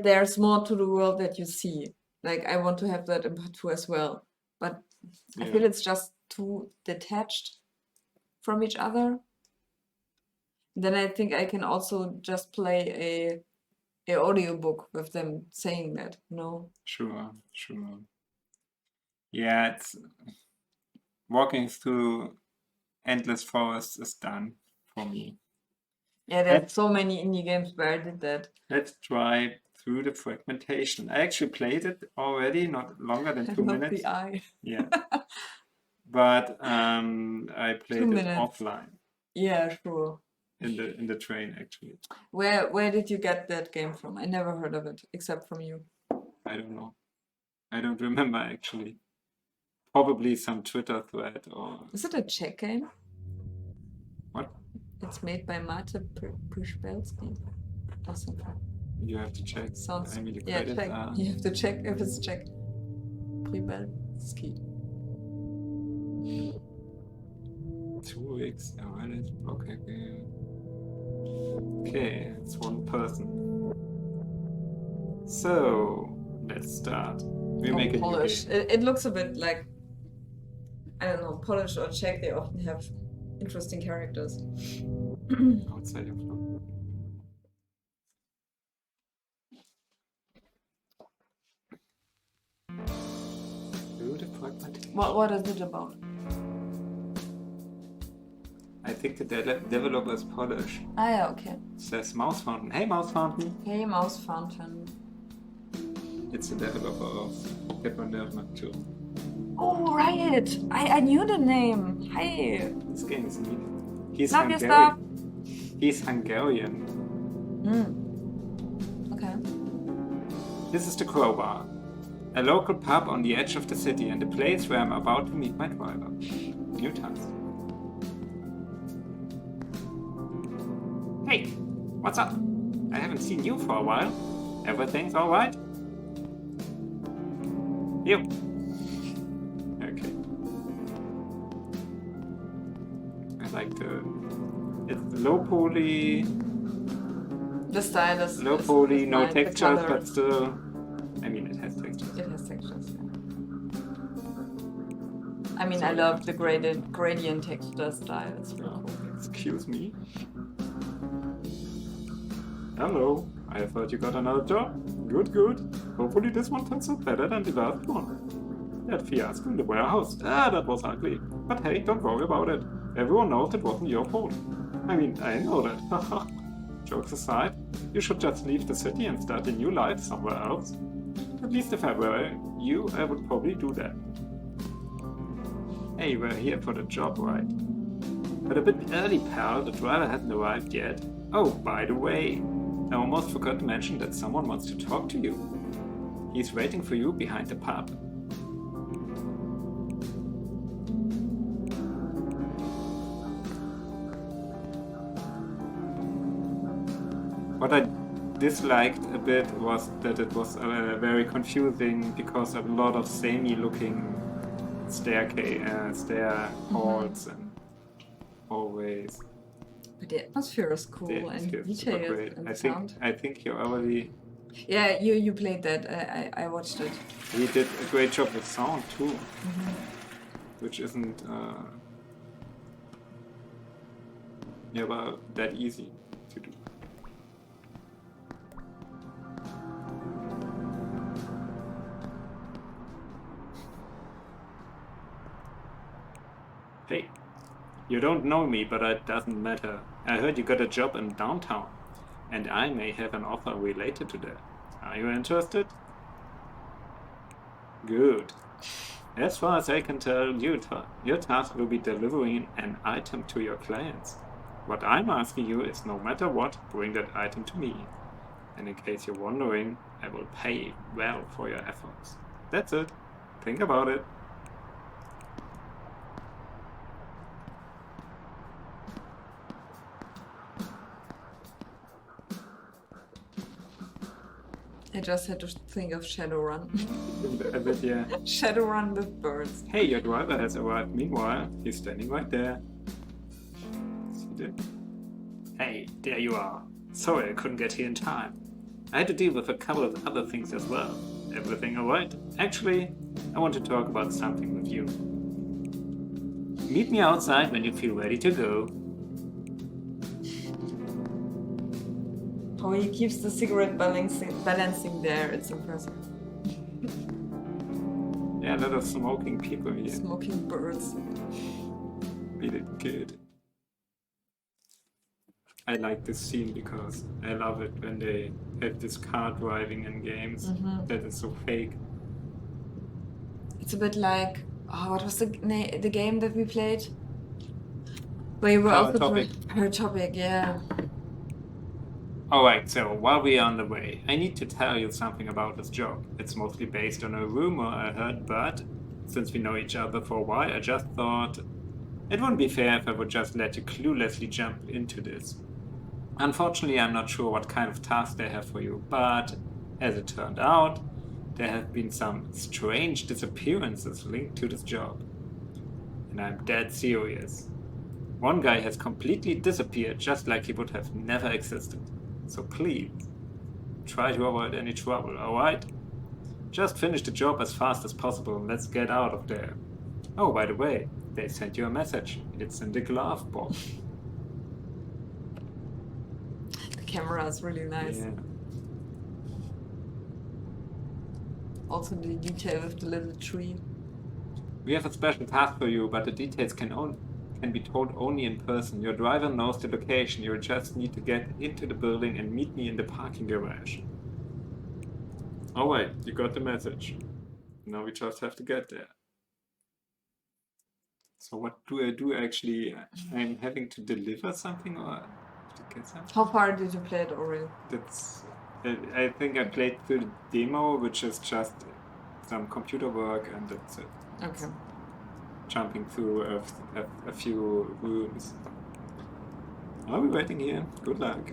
there's more to the world that you see. Like I want to have that in part 2 as well, but I feel it's just too detached from each other. Then I think I can also just play a audiobook with them saying that, no. Sure. Yeah, it's walking through endless forests is done for me. Yeah, there's so many indie games where I did that. Let's try through the fragmentation. I actually played it already, not longer than 2 Not minutes. the eye. Yeah. But I played 2 it minutes. offline Yeah, sure. in the train actually. Where did you get that game from? I never heard of it except from you. I don't know. I don't remember actually. Probably some Twitter thread or Is it a Czech game? what? It's made by Mate Przyszpelski or something. You have to check. Sounds. I mean, the Yeah, credits check. are- You have to check if it's Czech. Przybelski. 2 weeks. Okay. Okay, it's one person. So let's start. We make a new Polish. game. It looks a bit like, I don't know, Polish or Czech. They often have interesting characters. Outside of London. Through the fragmentation. What is it about? I I think the developer is Polish. Ah, yeah, okay. It says Mouse Fountain. Hey, Mouse Fountain. Hey, Mouse Fountain. It's the developer of Nirvana 2. Oh, right. I knew the name. Hey. This game is neat. He's Love your Hungarian. stuff. He's Hungarian. Okay. This is the Crowbar, a local pub on the edge of the city and a place where I'm about to meet my driver. New task. Hey, what's up? I haven't seen you for a while. Everything's alright? You. Okay. I like it's low poly. The style is Low poly, no fine. The textures, color. but still. I mean, it has textures. It has textures. I mean, I love the gradient texture style. It's really cool. Excuse me. Hello, I thought you got another job. Good, good. Hopefully this one turns out better than the last one. That fiasco in the warehouse. That was ugly. But hey, don't worry about it. Everyone knows it wasn't your fault. I mean, I know that. Jokes aside, you should just leave the city and start a new life somewhere else. At least if I were you, I would probably do that. Hey, we're here for the job, right? But a bit early, pal. The driver hasn't arrived yet. Oh, by the way, I almost forgot to mention that someone wants to talk to you. He's waiting for you behind the pub. What I disliked a bit was that it was very confusing because a lot of samey-looking stair halls and hallways. But the atmosphere is cool Yeah, and it's super detailed great. and I sound. think you already. Yeah, you played that. I watched it. He did a great job with sound too, which isn't never that easy to do. Hey, you don't know me, but it doesn't matter. I heard you got a job in downtown, and I may have an offer related to that. Are you interested? Good. As far as I can tell, your task will be delivering an item to your clients. What I'm asking you is, no matter what, bring that item to me. And in case you're wondering, I will pay well for your efforts. That's it. Think about it. I just had to think of Shadowrun. A bit, yeah. Shadowrun with birds. Hey, your driver has arrived. Meanwhile, he's standing right there. See that? Hey, there you are. Sorry I couldn't get here in time. I had to deal with a couple of other things as well. Everything alright? Actually, I want to talk about something with you. Meet me outside when you feel ready to go. How he keeps the cigarette balancing there, it's impressive. Yeah, a lot of smoking people here. Smoking birds. Really good. I like this scene because I love it when they have this car driving in games that is so fake. It's a bit like, oh, what was the game that we played? Where you were Her also Topic. Her Topic, yeah. Alright, so while we are on the way, I need to tell you something about this job. It's mostly based on a rumor I heard, but since we know each other for a while, I just thought it wouldn't be fair if I would just let you cluelessly jump into this. Unfortunately, I'm not sure what kind of task they have for you, but as it turned out, there have been some strange disappearances linked to this job. And I'm dead serious. One guy has completely disappeared, just like he would have never existed. So please, try to avoid any trouble, alright? Just finish the job as fast as possible and let's get out of there. Oh, by the way, they sent you a message. It's in the glove box. The camera is really nice. Yeah. Also the detail with the little tree. We have a special task for you, but the details can can be told only in person. Your driver knows the location. You just need to get into the building and meet me in the parking garage. Alright, you got the message. Now we just have to get there. So what do I do actually? I'm having to deliver something or to get something? How far did you play it already? That's. I think I played through the demo, which is just some computer work, and that's it. Okay. Jumping through a few rooms. I'll be waiting here. Good luck.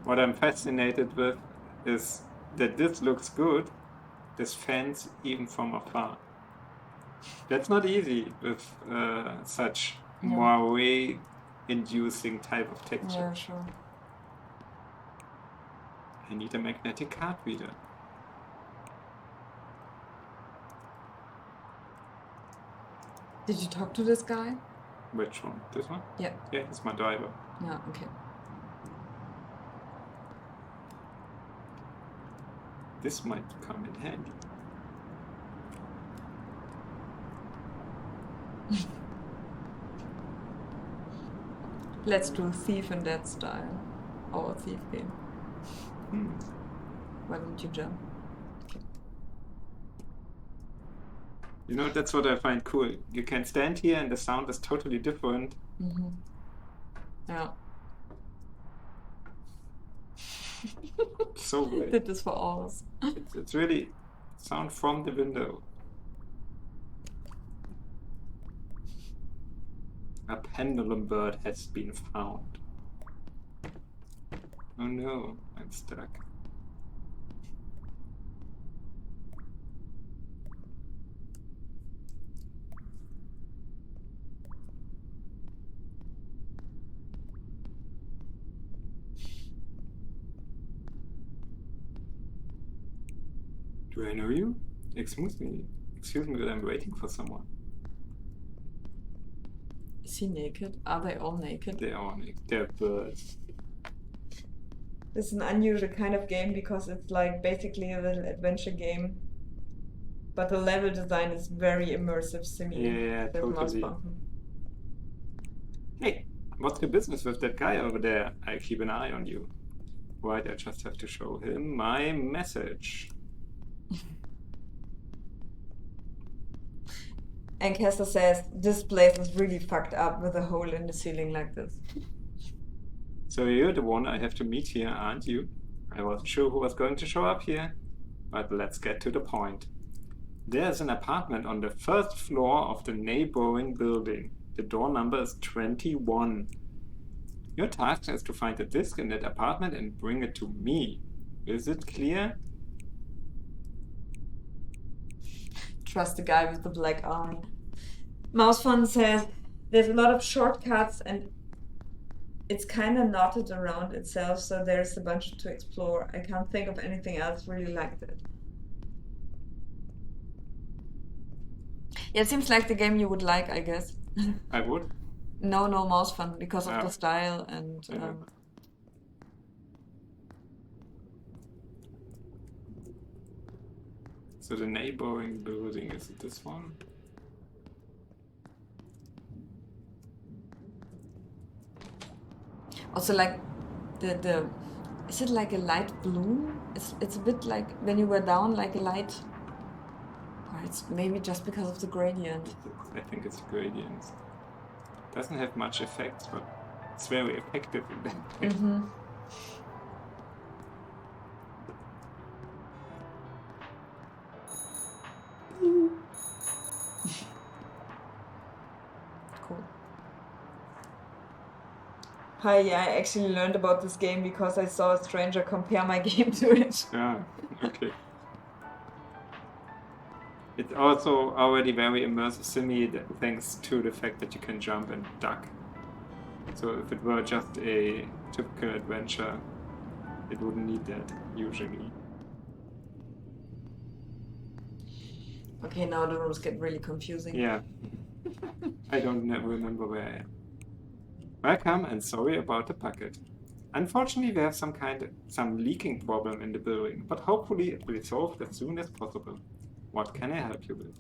What I'm fascinated with is that this looks good, this fence, even from afar. That's not easy with such moire-inducing type of texture. Yeah, sure. I need a magnetic card reader. Did you talk to this guy? Which one? This one? Yeah. Yeah, it's my driver. Yeah, okay. This might come in handy. Let's do Thief in that style. Our Thief game. Why don't you jump? You know, that's what I find cool. You can stand here and the sound is totally different. Mm-hmm. Yeah. So great. Did this for ours. It's really sound from the window. A pendulum bird has been found. Oh no, I'm stuck. Do I know you? Excuse me, but I'm waiting for someone. Is he naked? Are they all naked? They are naked. They're birds. It's an unusual kind of game because it's like basically a little adventure game, but the level design is very immersive, Yeah, totally. Hey, what's your business with that guy over there? I keep an eye on you. Right, I just have to show him my message. And Kessler says, this place is really fucked up with a hole in the ceiling like this. So you're the one I have to meet here, aren't you? I wasn't sure who was going to show up here, but let's get to the point. There's an apartment on the first floor of the neighboring building. The door number is 21. Your task is to find a disc in that apartment and bring it to me. Is it clear? Trust the guy with the black eye. Mouse Fun says, there's a lot of shortcuts and it's kind of knotted around itself, so there's a bunch to explore. I can't think of anything else really like that. Yeah, it seems like the game you would like, I guess. I would. No Mouse Fun because of the style and... Yeah. So the neighboring building, is it this one? Also, like the is it like a light blue? It's a bit like when you were down, like a light. Or it's maybe just because of the gradient. I think it's gradient. Doesn't have much effects, but it's very effective in that way. Mm-hmm. Cool. Hi, yeah, I actually learned about this game because I saw a stranger compare my game to it. Yeah, okay. It's also already very immersive to me thanks to the fact that you can jump and duck. So if it were just a typical adventure, it wouldn't need that usually. Okay, now the rooms get really confusing. Yeah. I don't remember where I am. Welcome and sorry about the bucket. Unfortunately, we have some leaking problem in the building, but hopefully it will be solved as soon as possible. What can I help you with?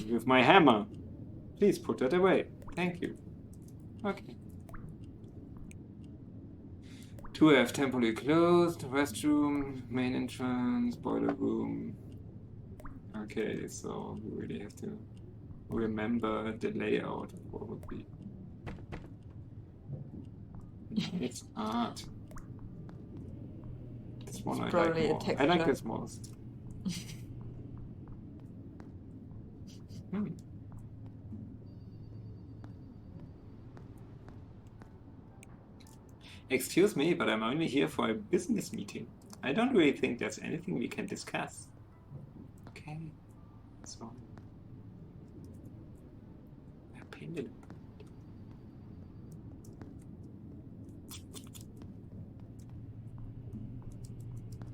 With my hammer. Please put that away. Thank you. Okay. 2F temporarily closed. Restroom, main entrance, boiler room. Okay, so we really have to remember the layout probably. It's art. This one I like Probably a more. I texture. like this most. Excuse me, but I'm only here for a business meeting. I don't really think there's anything we can discuss. Okay, so I pinned it.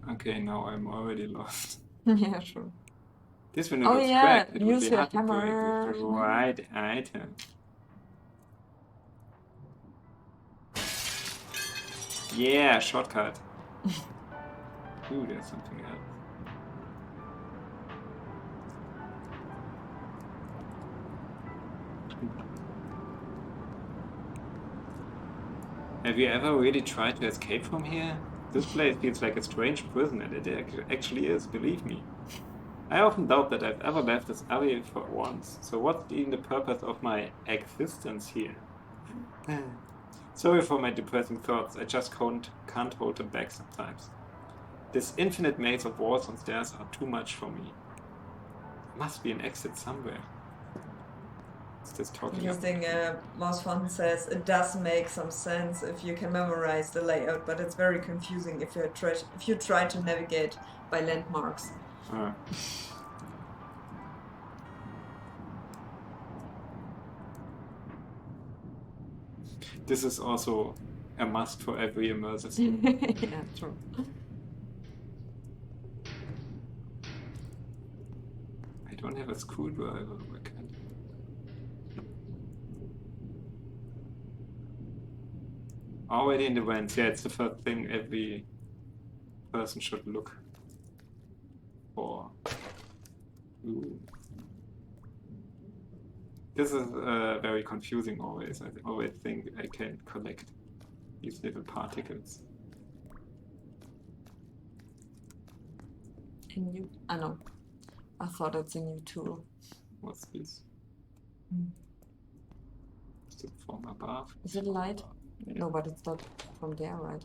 Okay, now I'm already lost. Yeah, sure. This when it Oh was yeah, cracked, it would use be your hard to break hammer. with the right item. Yeah, shortcut. Ooh, there's something else. Have you ever really tried to escape from here? This place feels like a strange prison, and it actually is, believe me. I often doubt that I've ever left this area for once, so what's even the purpose of my existence here? Sorry for my depressing thoughts, I just can't hold them back sometimes. This infinite maze of walls and stairs are too much for me. There must be an exit somewhere. What's this talking about? Interesting. Mouse Fountain says it does make some sense if you can memorize the layout, but it's very confusing if you try to navigate by landmarks. This is also a must for every immersive sim. Yeah, true. I don't have a screwdriver. I can't. Already in the vents. Yeah, it's the first thing every person should look for. Ooh. This is very confusing always. I always think I can collect these little particles. A new. I know. I thought it's a new tool. What's this? Is it from above? Is it light? No, but it's not from there, right?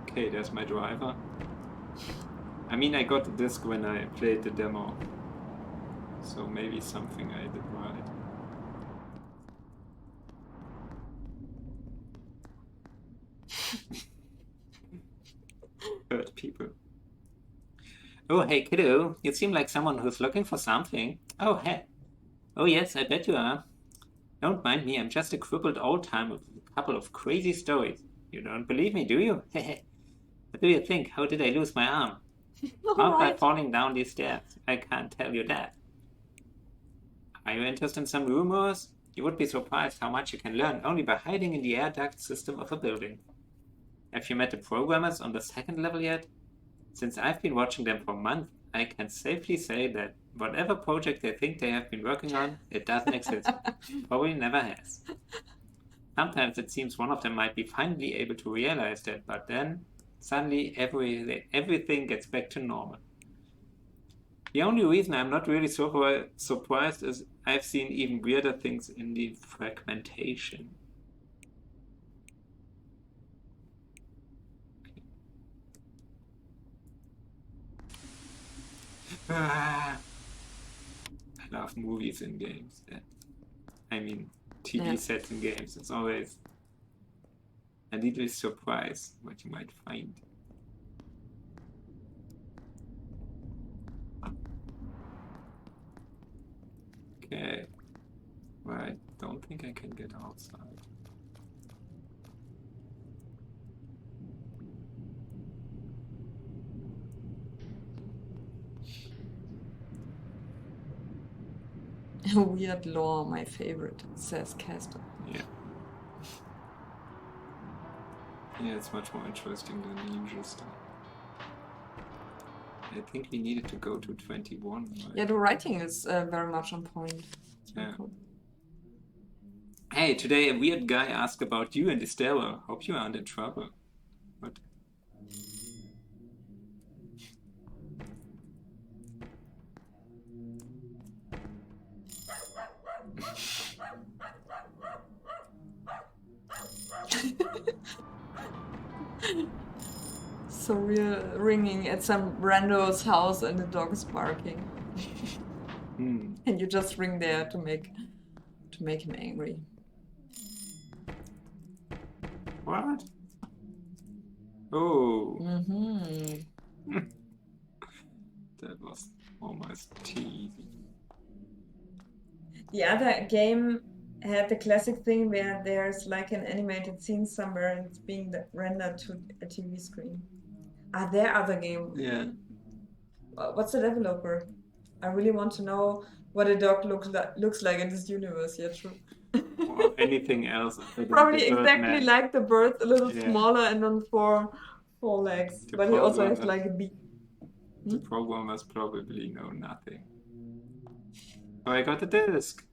Okay, there's my driver. I mean, I got the disc when I played the demo. So maybe something I did right. Hurt people. Oh, hey, kiddo. You seem like someone who's looking for something. Oh, hey. Oh, yes, I bet you are. Don't mind me, I'm just a crippled old-timer with a couple of crazy stories. You don't believe me, do you? What do you think? How did I lose my arm? Not by falling down these stairs. I can't tell you that. Are you interested in some rumors? You would be surprised how much you can learn only by hiding in the air duct system of a building. Have you met the programmers on the second level yet? Since I've been watching them for months, I can safely say that whatever project they think they have been working on, it doesn't exist. Probably never has. Sometimes it seems one of them might be finally able to realize that, but then suddenly everything gets back to normal. The only reason I'm not really surprised is I've seen even weirder things in the fragmentation. I love movies in games. I mean, TV sets in games. It's always a little surprise what you might find. Okay. Well, I don't think I can get outside. Weird lore, my favorite, says Casper. Yeah. Yeah, it's much more interesting than the usual stuff. I think we needed to go to 21. Right? Yeah, the writing is very much on point. Yeah. Hey, today a weird guy asked about you and the stairwell. Hope you aren't in trouble. What? So we're ringing at some rando's house and the dog is barking. And you just ring there to make him angry. What? Oh. That was almost cheesy. The other game had the classic thing where there's like an animated scene somewhere and it's being rendered to a TV screen. Are there other games? Yeah. What's the developer? I really want to know what a dog looks like in this universe. Yeah, true. Or anything else. Probably exactly like the bird, a little Yeah. smaller and on four legs. The But he also has programmers- like a beak. The programmers probably know nothing. Oh, I got the disc.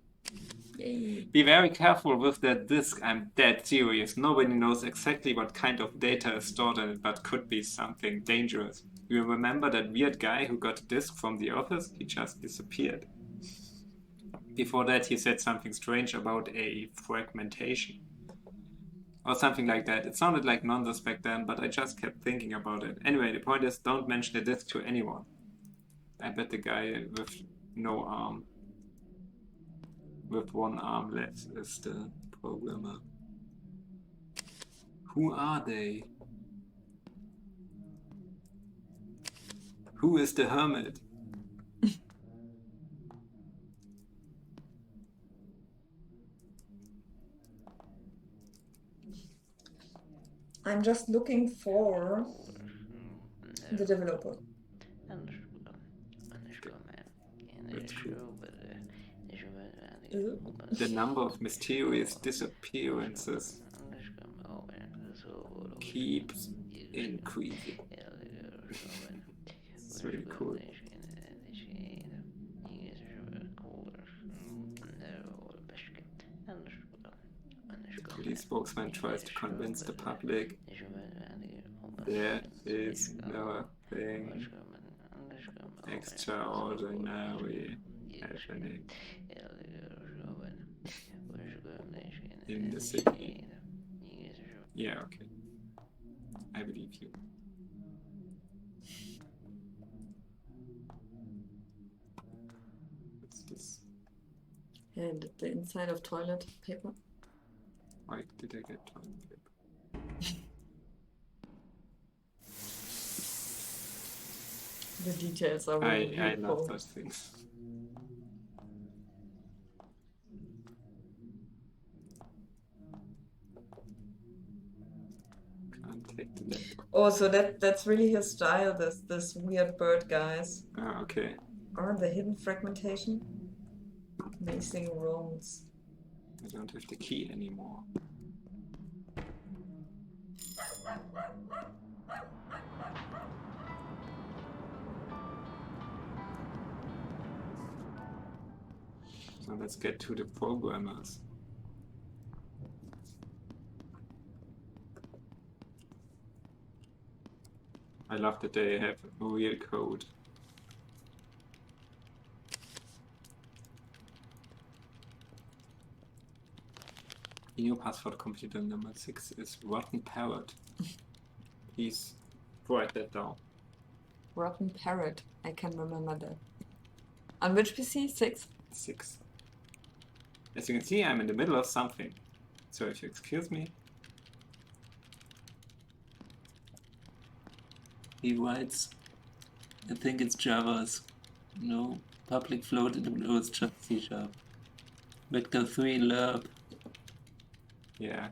Yay. Be very careful with that disk. I'm dead serious. Nobody knows exactly what kind of data is stored in it, but could be something dangerous. You remember that weird guy who got a disk from the office? He just disappeared. Before that, he said something strange about a fragmentation. Or something like that. It sounded like nonsense back then, but I just kept thinking about it. Anyway, the point is, don't mention the disk to anyone. I bet the guy with no arm, with one arm left, is the programmer. Who are they? Who is the hermit? I'm just looking for the developer. The number of mysterious disappearances keeps increasing. It's really cool. The police spokesman tries to convince the public there is nothing extraordinary happening in the city. Yeah, okay. I believe you. What's this? And the inside of toilet paper. Why did I get toilet paper? The details are really I love beautiful. those things. Can't take the laptop. Oh, so that's really his style, this weird bird guys. Ah, okay. Or the hidden fragmentation. Amazing roads. I don't have the key anymore. So let's get to the programmers. I love that they have real code. New password computer number 6 is Rotten Parrot. Please write that down. Rotten Parrot. I can remember that. On which PC? 6? 6. As you can see, I'm in the middle of something. So if you excuse me. He writes, I think it's Java's. No, public float, no, it's just C#. Vector 3 lerp. Yeah.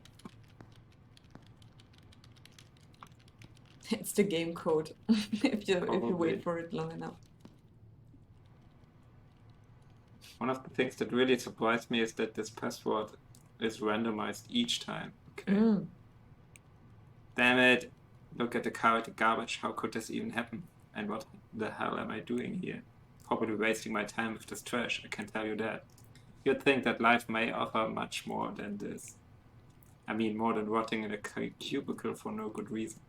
It's the game code. if you Probably. wait for it long enough. One of the things that really surprised me is that this password is randomized each time. Okay. Mm. Damn it. Look at the chaotic garbage. How could this even happen? And what the hell am I doing here? Probably wasting my time with this trash, I can tell you that. You'd think that life may offer much more than this. I mean, more than rotting in a cubicle for no good reason.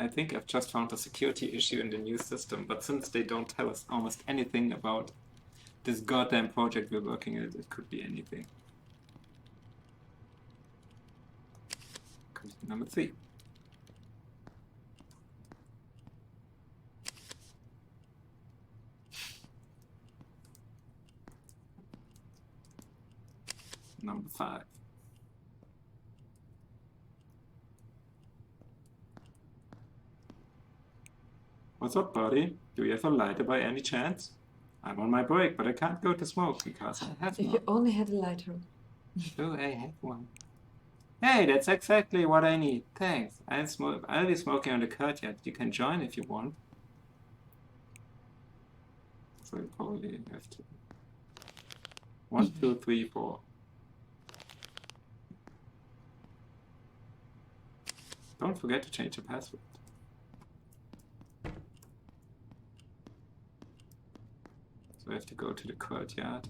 I think I've just found a security issue in the new system, but since they don't tell us almost anything about this goddamn project we're working at, it could be anything. Number 3. Number 5. What's up, buddy? Do you have a lighter by any chance? I'm on my break, but I can't go to smoke because I have If none. you only had a lighter. Do I have one? Hey, that's exactly what I need. Thanks. I'll be smoking on the courtyard. You can join if you want. So you probably have to. 1, 2, 3, 4. Don't forget to change the password. So I have to go to the courtyard.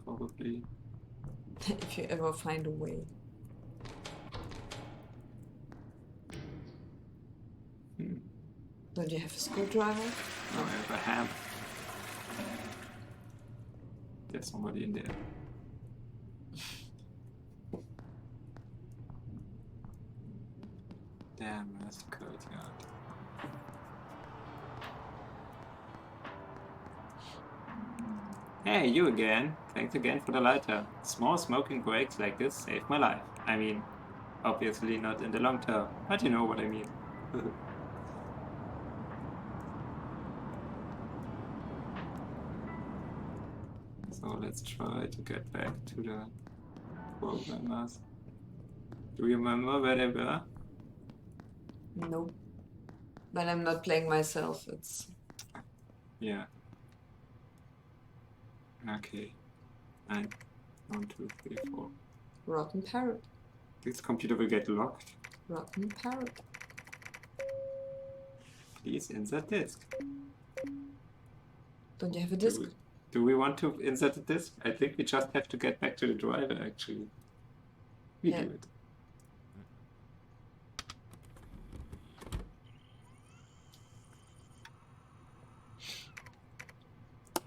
Probably. If you ever find a way. Don't you have a screwdriver? No, I have a hammer. There's somebody in there. Damn, where's the courtyard? Hey, you again. Thanks again for the lighter. Small smoking breaks like this saved my life. I mean, obviously not in the long term, but you know what I mean. So let's try to get back to the programmers. Do you remember where they were? No. But I'm not playing myself. It's Yeah. Okay. 9, 1, 2, 3, 4. rotten parrot. This computer will get locked. Rotten parrot. Please insert disk. Don't you have a disk? Do we want to insert a disk? I think we just have to get back to the driver actually. We Yeah. do it.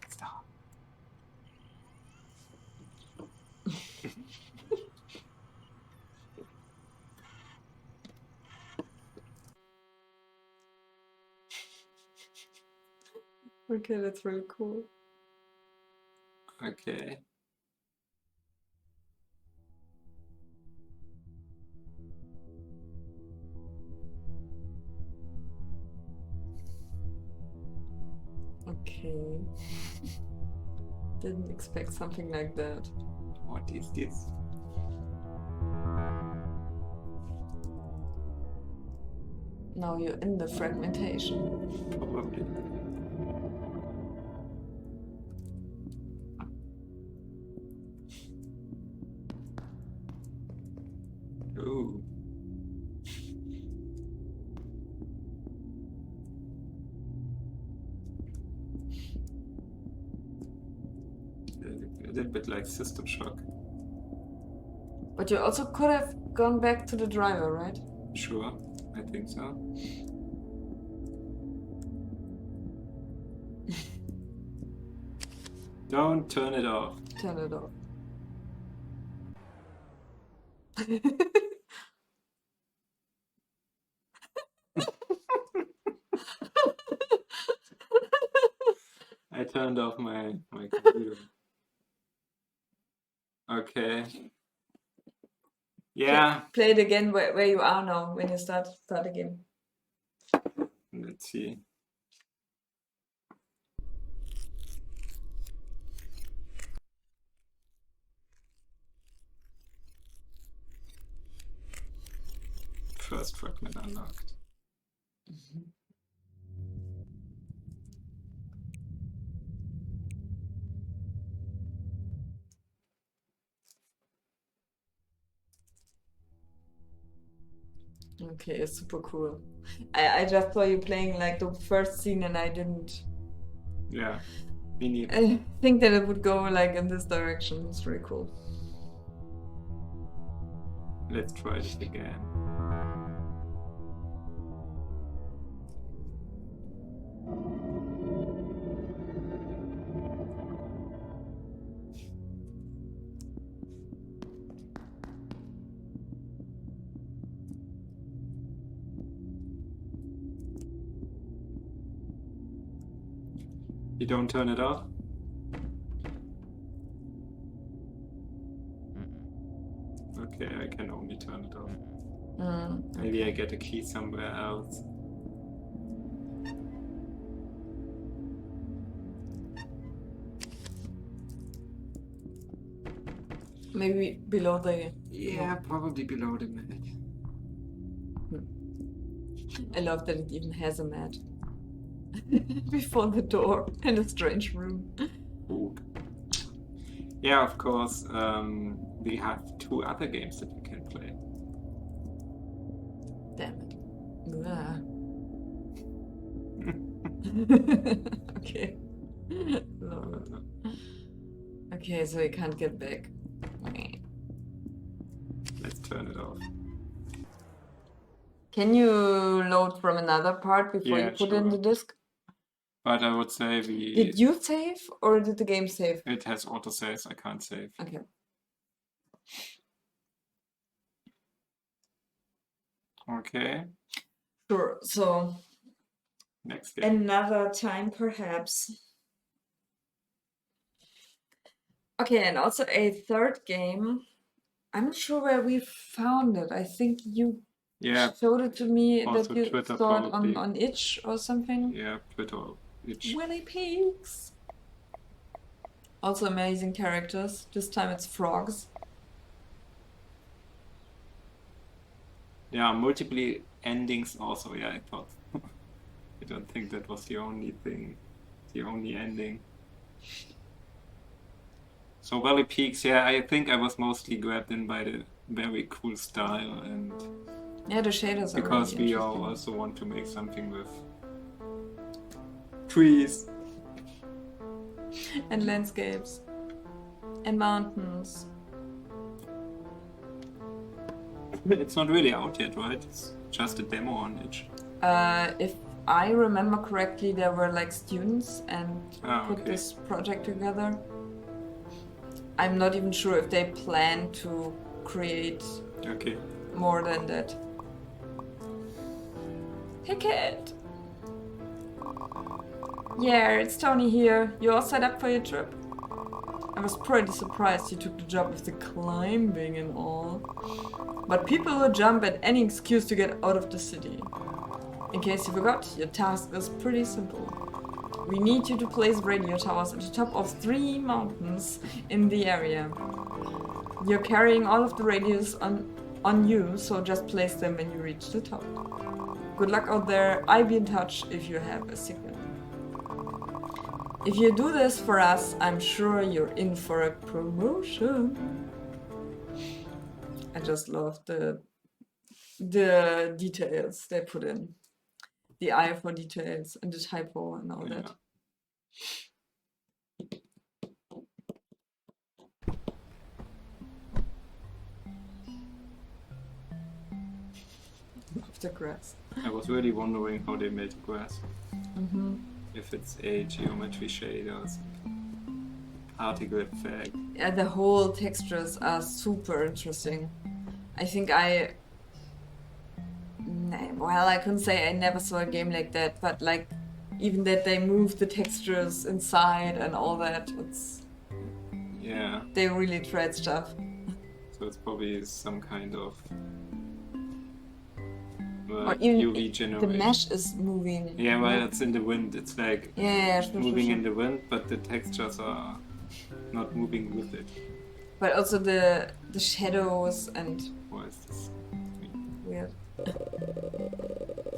Stop. Okay, that's really cool. Okay. Okay. Didn't expect something like that. What is this? Now you're in the fragmentation. Probably. Ooh. A little bit like System Shock. But you also could have gone back to the driver, right? Sure, I think so. Don't turn it off. Turn it off. I turned off my computer. Okay. Yeah. Play it again where you are now when you start again. Let's see. First fragment unlocked. Okay, it's super cool. I just saw you playing like the first scene and I didn't Yeah, me neither. I think that it would go like in this direction. It's really cool. Let's try this again. You don't turn it off? Okay, I can only turn it off. Maybe I get a key somewhere else. Maybe below the... Yeah, probably below the mat. I love that it even has a mat. Before the door in a strange room. Ooh. Yeah, of course, we have 2 other games that we can play. Damn it. Okay. Love it. Okay, so you can't get back. Let's turn it off. Can you load from another part before Yeah, you put in sure. the disc? But I would say Did you save or did the game save? it has autosaves, I can't save. Okay. Okay, Sure. So next game. another time perhaps. Okay, and also a third game. I'm not sure where we found it. I think you Yeah, showed it to me also that you Twitter saw it probably. on itch or something. Yeah, Twitter. Itch. Willy Peaks. Also amazing characters. This time it's frogs. Yeah, multiple endings also. Yeah, I thought. I don't think that was the only thing, the only ending. So Valley Peaks, yeah, I think I was mostly grabbed in by the very cool style and Yeah, the shaders are because really we interesting. all also want to make something with trees. And landscapes. And mountains. It's not really out yet, right? It's just a demo on itch. If I remember correctly, there were like students and put Okay. this project together. I'm not even sure if they plan to create Okay. more than that. Hey kid! Yeah, it's Tony here. You all set up for your trip? I was pretty surprised you took the job of the climbing and all. But people will jump at any excuse to get out of the city. In case you forgot, your task is pretty simple. We need you to place radio towers at the top of 3 mountains in the area. You're carrying all of the radios on you, so just place them when you reach the top. Good luck out there. I'll be in touch if you have a signal. If you do this for us, I'm sure you're in for a promotion. I just love the details they put in. The eye for details and the typo and all that. Love the grass. I was really wondering how they made the grass. If it's a geometry shade or some particle effect. Yeah, the whole textures are super interesting. I think well, I couldn't say I never saw a game like that, but like even that they move the textures inside and all that, it's Yeah, they really tried stuff. so it's probably some kind of Or even UV the generation. mesh is moving. Yeah, well, it's in the wind. It's like Yeah, sure, moving sure. in the wind, but the textures are not moving with it. But also the shadows and Why is this? weird.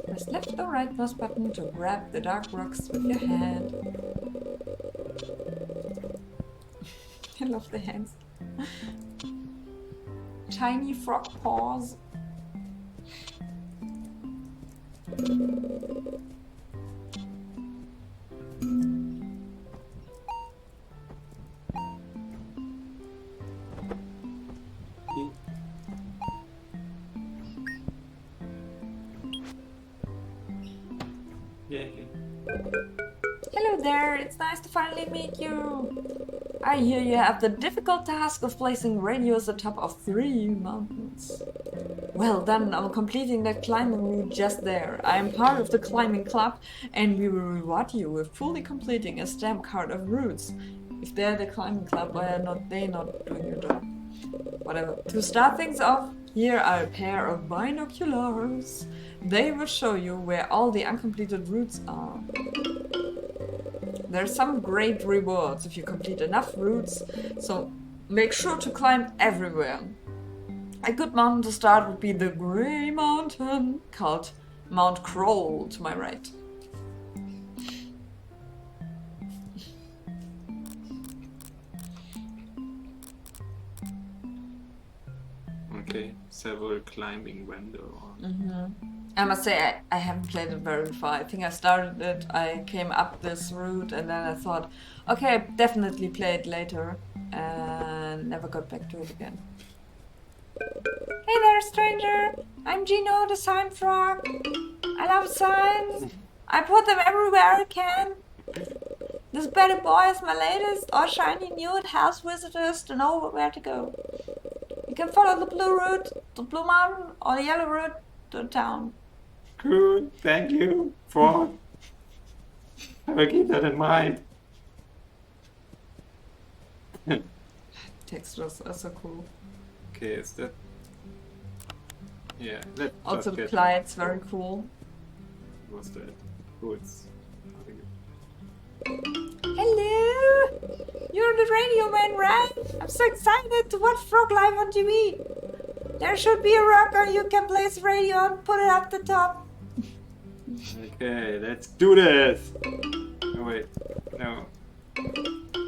Press left or right mouse button to grab the dark rocks with your hand. I love the hands. Tiny frog paws. Yay. Hello there, it's nice to finally meet you. I hear you have the difficult task of placing radios atop of 3 mountains. Well done on completing that climbing route just there. I am part of the climbing club and we will reward you with fully completing a stamp card of routes. If they're the climbing club, why are not they not doing your job? Whatever. To start things off, here are a pair of binoculars. They will show you where all the uncompleted routes are. There's some great rewards if you complete enough routes, so make sure to climb everywhere. A good mountain to start would be the Grey Mountain, called Mount Kroll to my right. Okay, several climbing vendor. I must say, I haven't played it very far. I think I started it, I came up this route, and then I thought, okay, I definitely play it later, and never got back to it again. Hey there, stranger! I'm Gino, the sign frog. I love signs. I put them everywhere I can. This better boy is my latest, all shiny new. It helps visitors to know where to go. You can follow the blue route, the blue mountain, or the yellow route to town. Good, thank you for. I will keep that in mind. Textures are so cool. Okay, is that? Yeah, let's Also, just the get. Clyde's very cool. What's that? Oh, it's. Hello! You're the radio man, right? I'm so excited to watch Frog live on TV. There should be a rocker you can place radio and put it up the top. Okay, let's do this. Oh wait, no,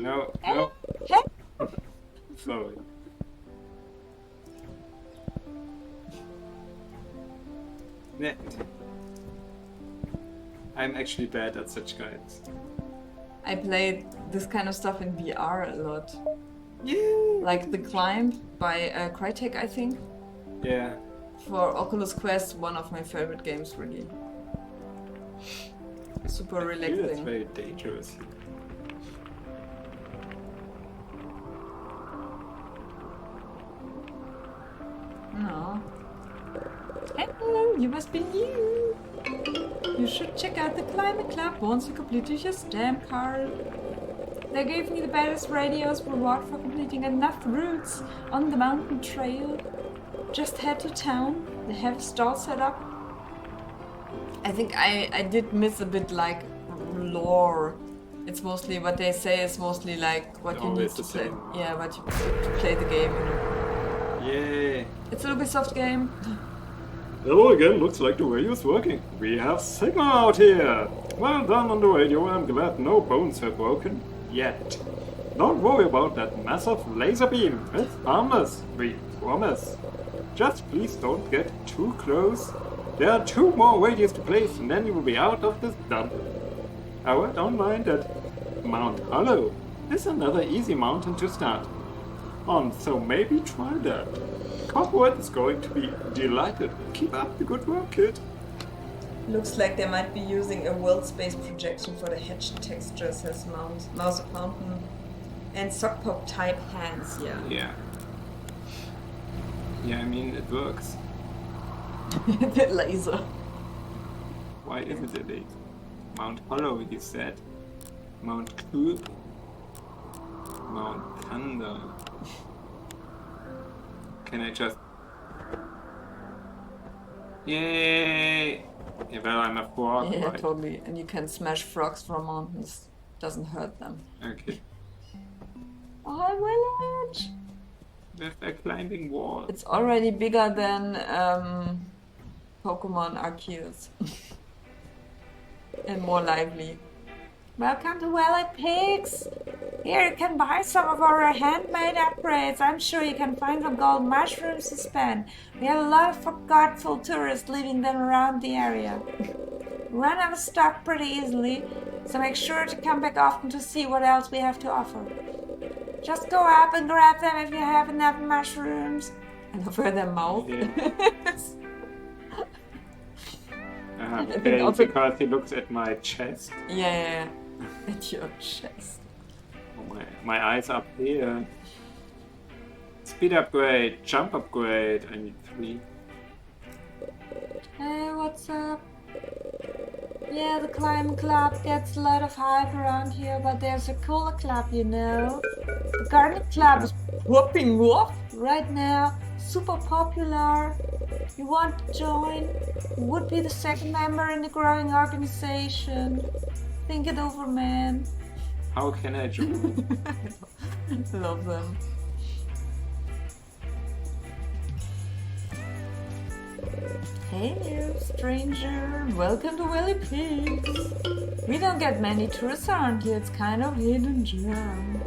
no, no. Hey. Sorry. Yeah. I'm actually bad at such guides. I played this kind of stuff in VR a lot. Yeah. Like The Climb by Crytek, I think. Yeah. For Oculus Quest, one of my favorite games, really. Super I feel that's relaxing. very dangerous. No. Hello, you must be new. You should check out the Climate Club once you completed your stamp card. They gave me the best radios reward for completing enough routes on the mountain trail. Just head to town. They have a stall set up. I think I did miss a bit like lore. It's mostly what they say is mostly like what you need Always to the play. same. Yeah, what you to play the game, you know. Yay! It's an Ubisoft game. Hello again, looks like the radio's working. We have signal out here! Well done on the radio, I'm glad no bones have broken. Yet. Don't worry about that massive laser beam. It's harmless, we promise. Just please don't get too close. There are 2 more radios to place and then you will be out of this dump. I read online that Mount Hollow is another easy mountain to start on, so maybe try that. Copperwood is going to be delighted. Keep up the good work, kid. Looks like they might be using a world space projection for the hedge texture, says Mouse Mountain. And sock pop type hands, yeah. Yeah. Yeah, I mean, it works. The laser. Why isn't it a Mount Hollow, you said? Mount Coop? Mount Thunder? Can I just... Yay! Yeah, well, I'm a frog, Yeah, right? totally. And you can smash frogs from mountains. Doesn't hurt them. Okay. Oh, hi, village! There's a climbing wall. It's already bigger than Pokemon Arceus. And more lively. Welcome to Valley Pigs! Here, you can buy some of our handmade upgrades. I'm sure you can find some gold mushrooms to spend. We have a lot of forgetful tourists leaving them around the area. We run out of stock pretty easily, so make sure to come back often to see what else we have to offer. Just go up and grab them if you have enough mushrooms. And over their mouth. Okay, also... because he looks at my chest. Yeah. At your chest. Oh, my eyes up here. Speed upgrade, jump upgrade. I need 3. Hey, what's up? Yeah, the climbing club gets a lot of hype around here, but there's a cooler club, you know. The gardening club is popping off right now. Super popular. You want to join? You would be the second member in the growing organization. Think it over, man. How can I join? Love them. Hey new stranger, welcome to Valley Peaks. We don't get many tourists around here, it's kind of hidden gem.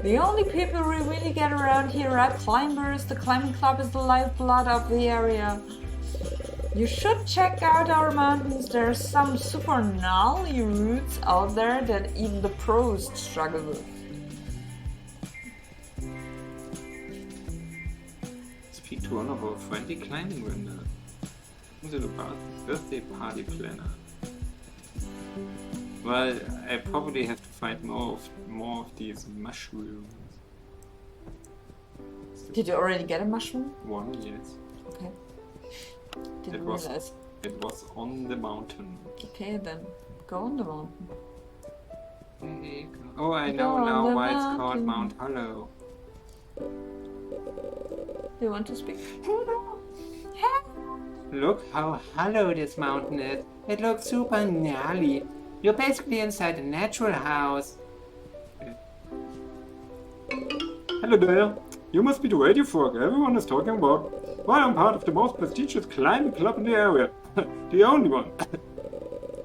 The only people we really get around here are climbers. The climbing club is the lifeblood of the area. You should check out our mountains. There's some super gnarly routes out there that even the pros struggle with. Speak to one of our friendly climbing vendors. Birthday party planner. Well, I probably have to find more of these mushrooms. Did you already get a mushroom? 1, yes. Okay. Didn't realize. It was on the mountain. Okay, then go on the mountain. Oh, I know now why it's called Mount Hollow. Do you want to speak? Look how hollow this mountain is. It looks super gnarly. You're basically inside a natural house. Hello there. You must be the radio frog everyone is talking about. Well, I'm part of the most prestigious climbing club in the area. The only one.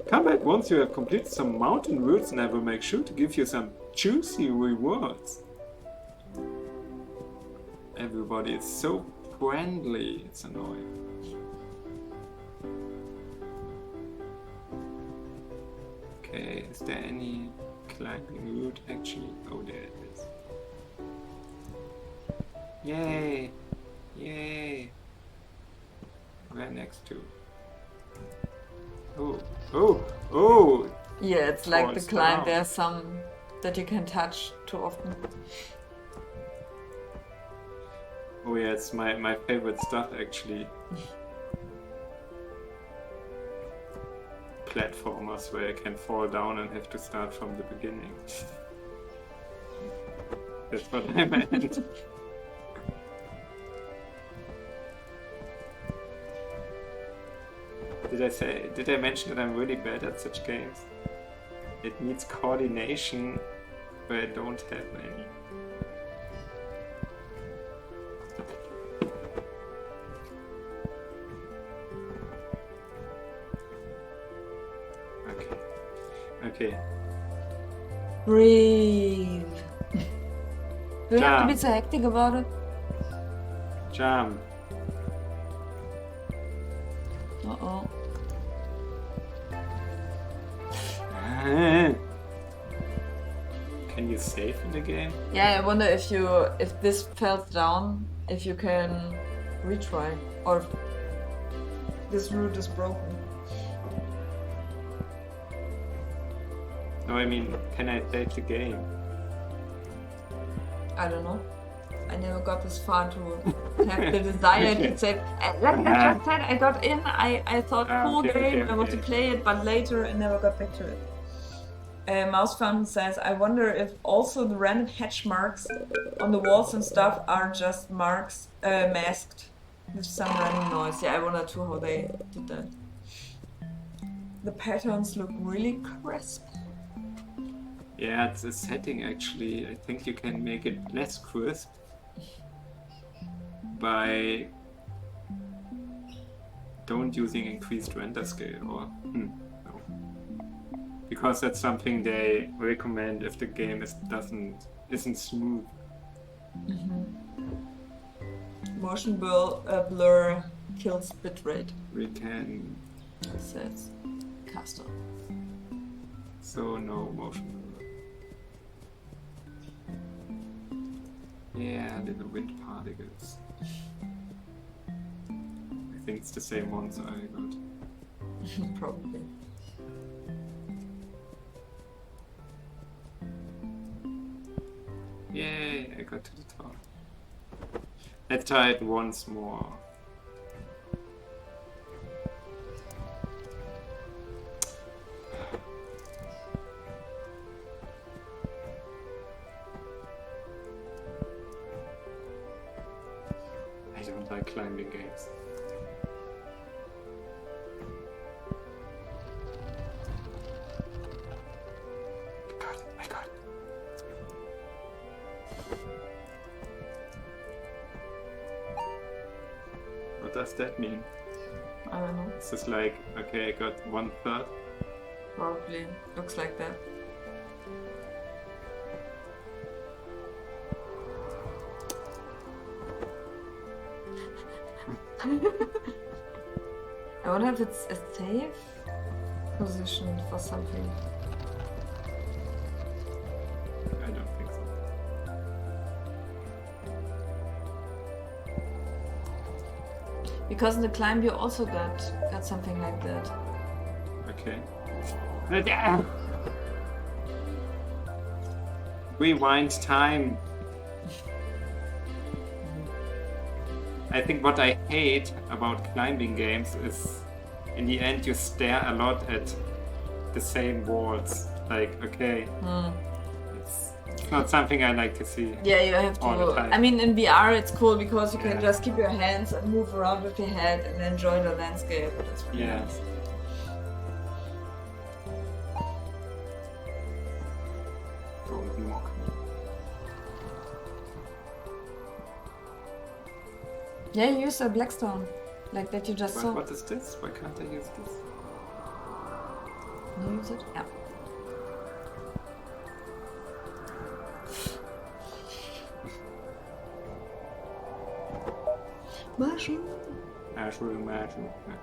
Come back once you have completed some mountain routes and I will make sure to give you some juicy rewards. Everybody is so friendly. It's annoying. Okay, is there any climbing route actually? Oh, there it is. Yay! Yay! Right next to. Oh! Yeah, it's like the Falls climb. down. There's some that you can touch too often. Oh yeah, it's my favorite stuff actually. Platformers where I can fall down and have to start from the beginning. That's what I meant. Did I mention that I'm really bad at such games? It needs coordination, but I don't have any. Okay. Breathe. Do you have to be Jump. so hectic about it? Jump. Uh-oh. Can you save in the game? Yeah, I wonder if this fell down, if you can retry, or if this route is broken. No, I mean, can I save the game? I don't know. I never got this far to have the desire to save. Like I just said, I got in, I thought cool game, I want to play it, but later I never got back to it. Mouse Fountain says, I wonder if also the random hatch marks on the walls and stuff are just marks masked with some random noise. Yeah, I wonder too how they did that. The patterns look really crisp. Yeah, it's a setting actually. I think you can make it less crisp by don't using increased render scale or no. because that's something they recommend if the game isn't smooth. Motion blur kills bitrate, We can says Castle. so no motion blur. Yeah, little wind particles. I think it's the same ones I got. Probably. Yay, I got to the top. Let's try it once more. I don't like climbing games. I got it. What does that mean? I don't know. It's just like, okay, I got 1/3. Probably looks like that. I wonder if it's a safe position for something. I don't think so. Because in the climb you also got something like that. Okay. Rewind time. I think what I hate about climbing games is in the end you stare a lot at the same walls. Like, okay, it's not something I like to see. Yeah, you have all the to. time. I mean, in VR it's cool because you can Yeah. just keep your hands and move around with your head and enjoy the landscape. That's really Yeah. nice. Don't mock me. Yeah, you use a blackstone, like that you just saw. What is this? Why can't I use this? Can you use it? Yeah. Mushroom. Mushroom. Okay.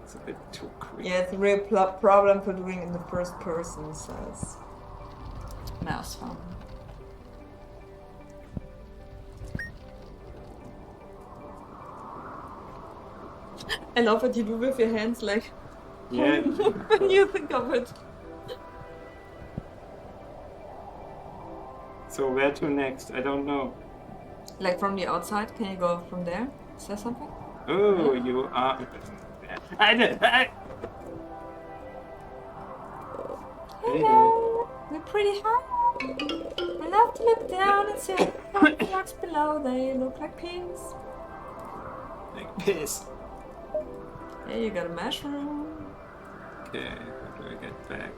It's a bit too quick. Yeah, it's a real problem for doing in the first person, so it's mouse fun. I love what you do with your hands, like Yeah. when you think of it. So where to next? I don't know. Like from the outside, can you go from there? Is there something? Oh, you are. Hello, we're pretty high. We love to look down and see the blocks below. They look like pins. Like piss. Yeah, you got a mushroom. Okay, how do I get back?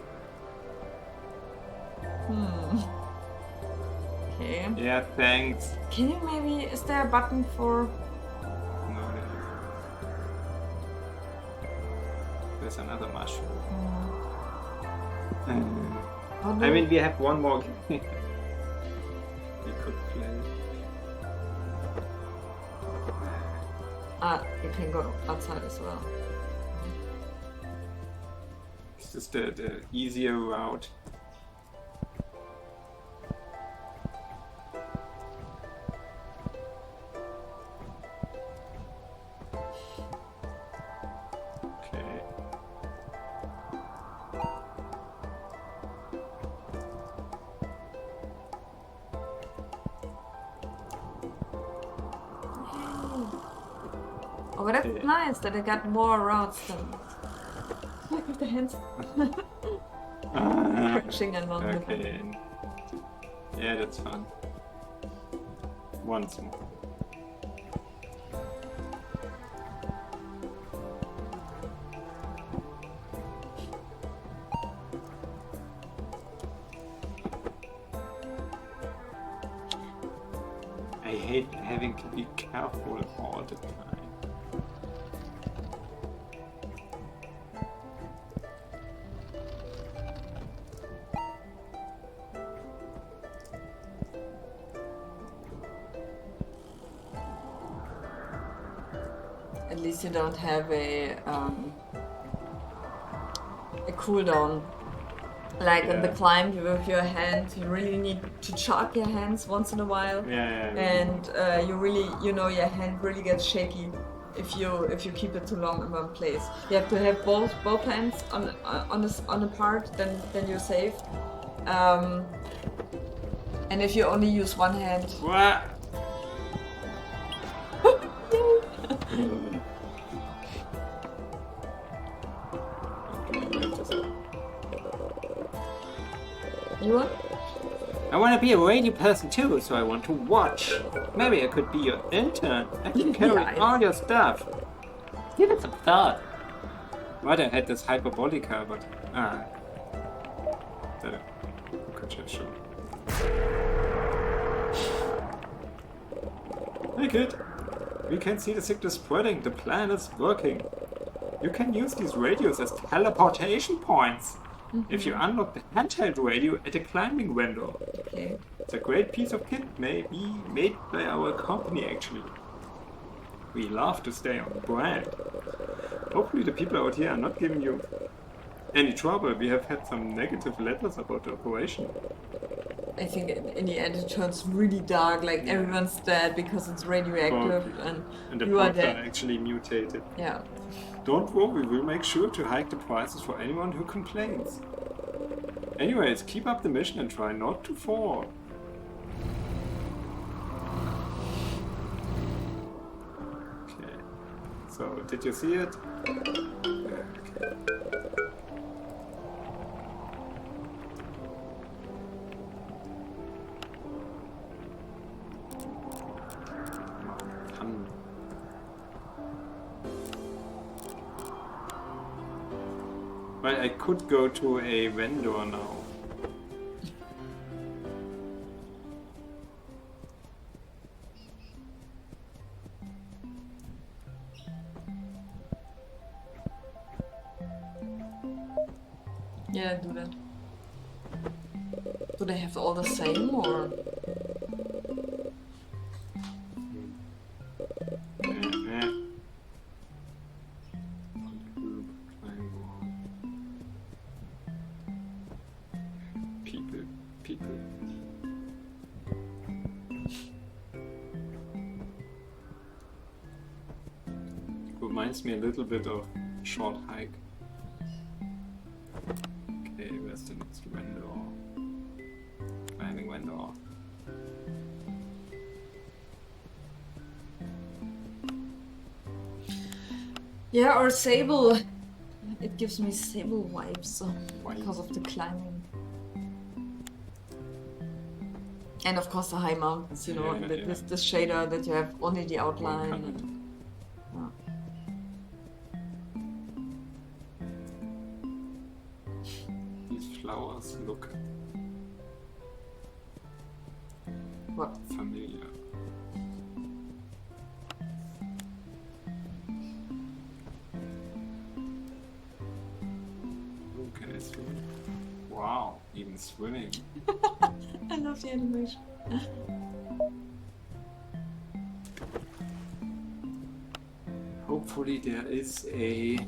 Okay. Yeah, thanks. Can you maybe? Is there a button for? No, there's another mushroom. How do I mean, we have one more game. We could play. you can go outside as well. It's just the easier route. Okay. Oh, but that's Yeah. nice that I got more routes than. Look with the hands. Crunching along the way. Okay. Yeah, that's fun. Once more. I hate having to be careful all the time. at least you don't have a cooldown. Like in the Yeah. climb with your hand, you really need to charge your hands once in a while. Yeah. And you really, your hand really gets shaky if you keep it too long in one place. You have to have both hands on a part, then you're safe. And if you only use one hand, What? you want? I want to be a radio person too, so I want to watch. Maybe I could be your intern. I can carry Yeah. all your stuff. Give it some thought. What, I had this hyperbolica, but the could just show. Hey kid, we can see the sickness spreading. The plan is working. You can use these radios as teleportation points. If you unlock the handheld radio at a climbing window. Okay. It's a great piece of kit, maybe made by our company actually. We love to stay on brand. Hopefully the people out here are not giving you any trouble. We have had some negative letters about the operation. I think in the end it turns really dark, like everyone's dead because it's radioactive and And the you are pods are dead. actually mutated. Yeah. Don't worry, we'll make sure to hike the prices for anyone who complains. Anyways, keep up the mission and try not to fall. Okay. So, did you see it? Yeah, okay. Well, I could go to a vendor now. Yeah, do that. Do they have all the same or? People. Reminds me a little bit of Short Hike. Okay, where's the next window? Climbing window. Yeah, or Sable. It gives me Sable vibes because of the climbing. And of course the high mountains, Yeah, and yeah. this shader that you have only the outline. One And, These flowers look what? familiar. Oh, can I swim? Wow, even swimming. I love the animation. Hopefully there is a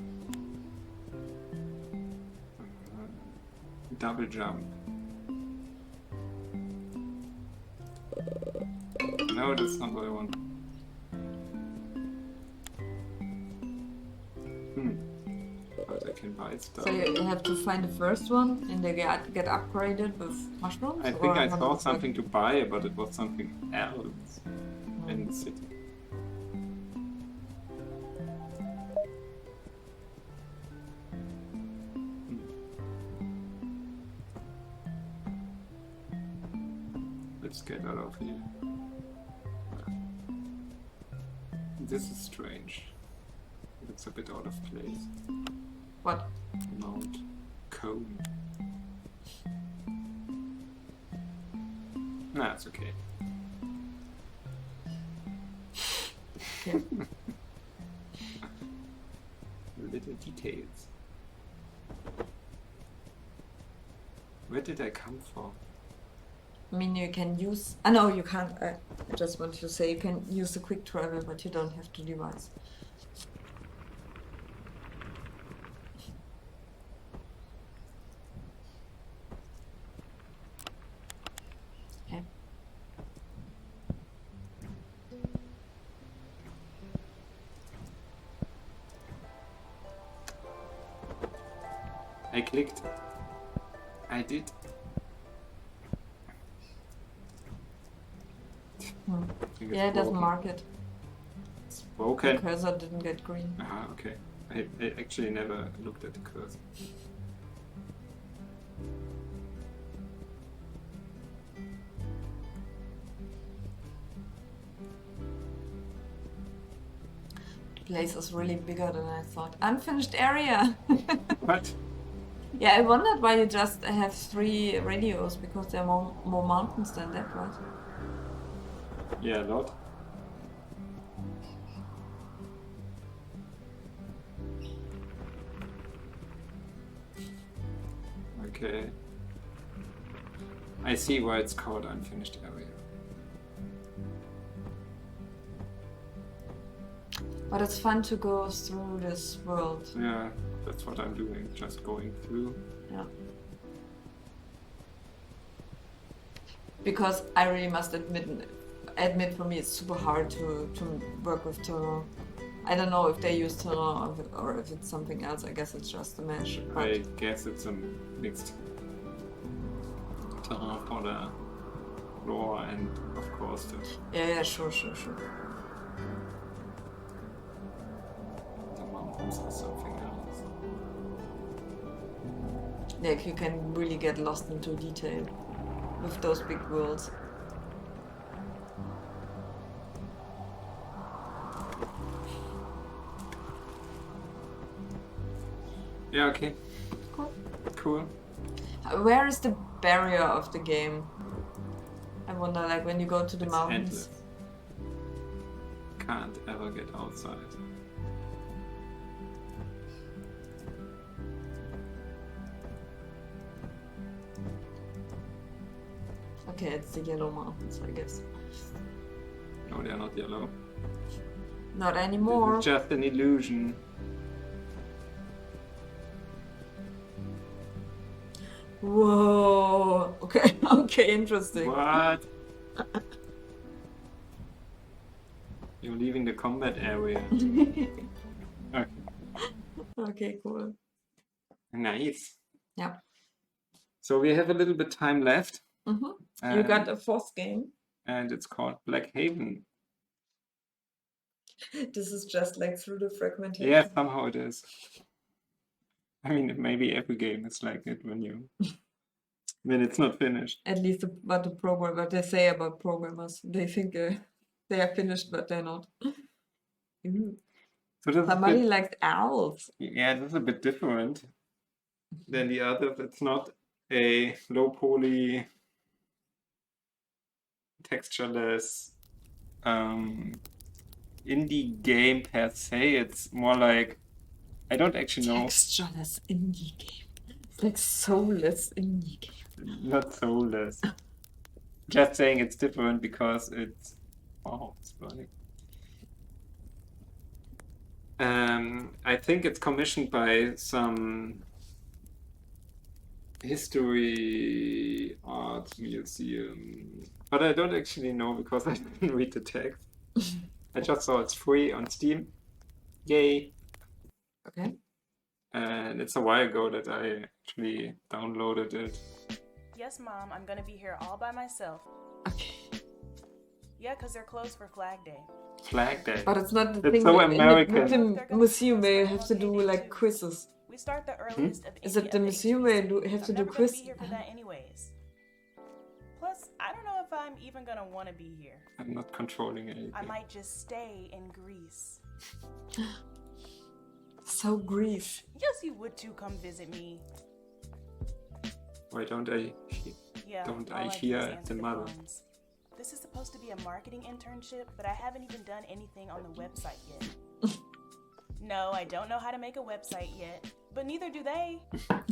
double jump. No, that's not what I want. But I can buy stuff. So you have to find the first one and they get upgraded with mushrooms? I think or I how saw does it work? something to buy, but it was something else in the city. Let's get out of here. This is strange. It's a bit out of place. What? Mount Cone. Nah, it's okay. Okay. Little details. Where did I come from? I mean, you can use... Ah, no, you can't. I just want to say you can use the quick travel, but you don't have the device. I clicked. I did. I think it's Yeah, it doesn't broken. mark it. It's The broken. cursor didn't get green. Ah, okay. I actually never looked at the cursor. The place is really bigger than I thought. Unfinished area! What? Yeah, I wondered why you just have 3 radios, because there are more mountains than that, right? Yeah, a lot. Okay. I see why it's called unfinished area. But it's fun to go through this world. Yeah, that's what I'm doing, just going through. Yeah. Because I really must admit for me it's super hard to work with terrain. I don't know if they use terrain or if it's something else. I guess it's just a mesh. But I guess it's a mixed terrain for the floor and of course the yeah, sure. mountains or something else. Like you can really get lost into detail with those big worlds. Yeah, okay. Cool. Where is the barrier of the game? I wonder, like when you go to the It's mountains. endless. Can't ever get outside. Okay, it's the yellow mountains, I guess. No, they're not yellow. Not This anymore. is just an illusion. Whoa. Okay, okay, interesting. What? You're leaving the combat area. Okay. Okay, cool. Nice. Yeah. So we have a little bit time left. Mm-hmm. You got a 4th game. And it's called Blackhaven. This is just like through the fragmentation. Yeah, somehow it is. I mean, maybe every game is like it when it's not finished. At least what they say about programmers. They think they are finished, but they're not. Ooh. So this is a Somebody bit, likes owls. yeah, this is a bit different than the others. It's not a low poly, textureless indie game per se. It's more like, I don't actually know. Textureless indie game. It's like soulless indie game. Not soulless. Just saying it's different because it's, oh, it's burning. I think it's commissioned by some history art museum, but I don't actually know because I didn't read the text. I just saw it's free on Steam. Yay! Okay. And it's a while ago that I actually downloaded it. Yes, Mom, I'm gonna be here all by myself. Okay. Yeah, because they're closed for Flag Day. Flag Day. But it's not the It's thing so with American. the museum where you have to do like quizzes. We start the earliest of Is it any the of museum where entries. you have to I'm do never gonna quiz? be here for that anyways. Plus, I don't know if I'm even gonna want to be here. I'm not controlling anything. I might just stay in Greece. So Greece. Yes, you would too. Come visit me. Why don't I Yeah. Don't all I do is hear answer the mother? phones. This is supposed to be a marketing internship, but I haven't even done anything on the website yet. No, I don't know how to make a website yet, but neither do they.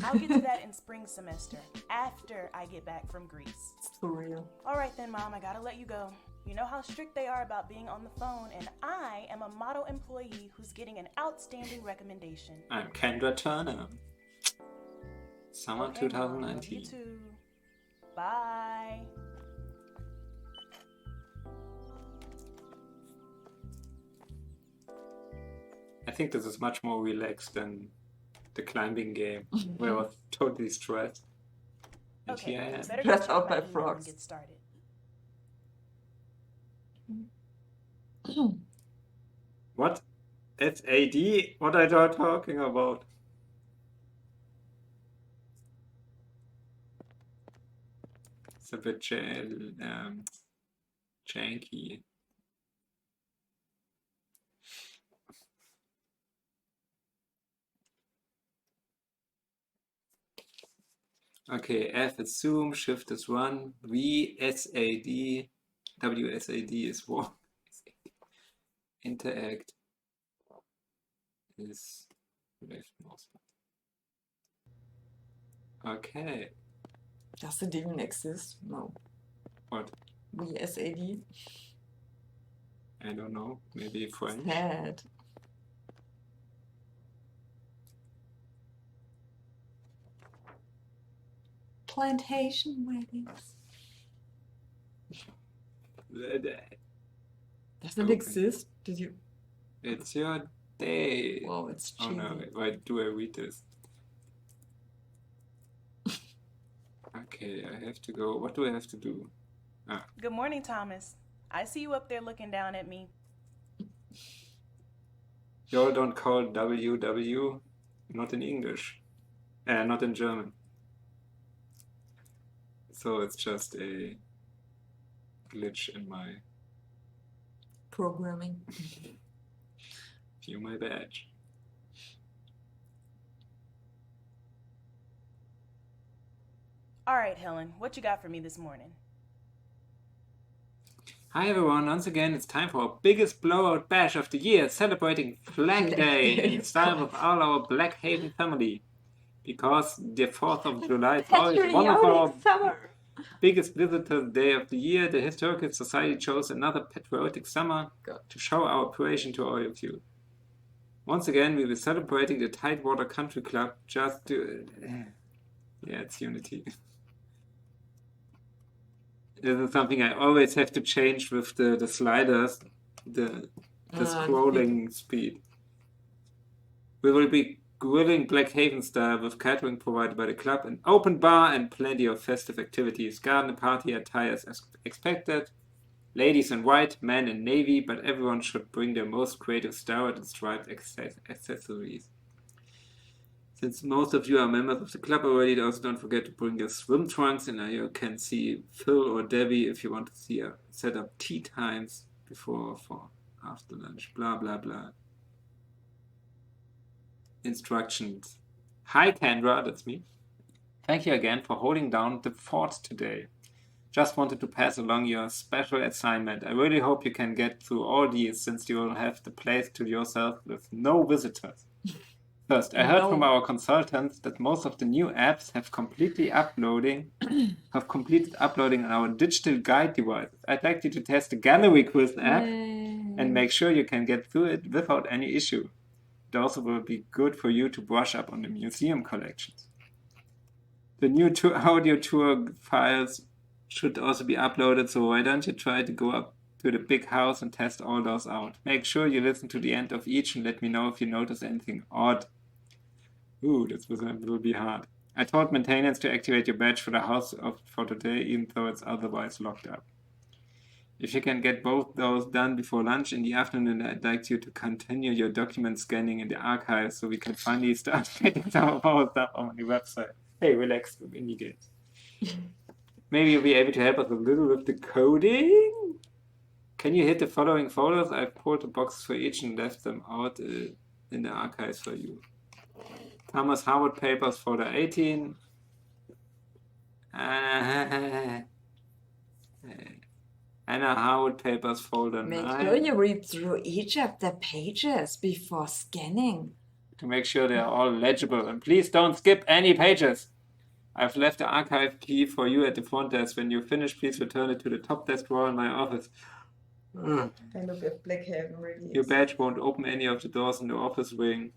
I'll get to that in spring semester, after I get back from Greece. It's for real. All right then, Mom, I gotta let you go. You know how strict they are about being on the phone, and I am a model employee who's getting an outstanding recommendation. I'm Kendra Turner. Summer Okay, Mom, love 2019. you too. Bye. I think this is much more relaxed the climbing game, where I was totally stressed. And Okay, here I am. better go Dressed check out my by email and frogs. get started. What? SAD? What are you talking about? It's a bit janky. Okay, F is zoom, shift is run, V, SAD, WSAD is walk, interact is left mouse. Okay, Does it even exist? No. what? VSAD? I don't know, maybe French. Sad. Plantation weddings. Does it Okay. exist? Did you? It's your day. Wow, it's Oh cheesy. no, why do I read this? Okay, I have to go. What do I have to do? Good morning, Thomas. I see you up there looking down at me. Y'all don't call WW, not in English, not in German. So it's just a glitch in my Programming. view my badge. All right, Helen, what you got for me this morning? Hi everyone, once again it's time for our biggest blowout bash of the year, celebrating Flag Day in style with all our Blackhaven family. Because the 4th of July is always one of our biggest visitor day of the year, the Historical Society chose another patriotic summer to show our appreciation to all of you. Once again, we will be celebrating the Tidewater Country Club just to... yeah, it's unity. This is something I always have to change with the sliders, the scrolling speed. We will be grilling Blackhaven style with catering provided by the club, an open bar and plenty of festive activities. Garden party attires as expected. Ladies in white, men in navy, but everyone should bring their most creative starred and striped accessories. Since most of you are members of the club already, also don't forget to bring your swim trunks, and you can see Phil or Debbie if you want to see set up tea times before for after lunch. Blah blah blah. Instructions. Hi Kendra, that's me. Thank you again for holding down the fort today. Just wanted to pass along your special assignment. I really hope you can get through all these since you will have the place to yourself with no visitors. First, I heard from our consultants that most of the new apps have completed uploading on our digital guide devices. I'd like you to test the gallery quiz app and make sure you can get through it without any issue. It also will be good for you to brush up on the museum collections. The new audio tour files should also be uploaded, so why don't you try to go up to the big house and test all those out. Make sure you listen to the end of each and let me know if you notice anything odd. Ooh, this will be hard. I told maintenance to activate your badge for the house for today, even though it's otherwise locked up. If you can get both those done before lunch in the afternoon, I'd like you to continue your document scanning in the archive so we can finally start getting some of our stuff on the website. Hey, relax, indie games. Maybe you'll be able to help us a little with the coding? Can you hit the following folders? I've pulled the boxes for each and left them out in the archives for you. Thomas Harvard Papers, folder 18. Anna Harvard Papers, folder 9. Make sure you read through each of the pages before scanning. To make sure they're all legible. And please don't skip any pages. I've left the archive key for you at the front desk. When you finish, please return it to the top desk drawer in my office. I look at Blackhaven really. Your badge won't open any of the doors in the office wing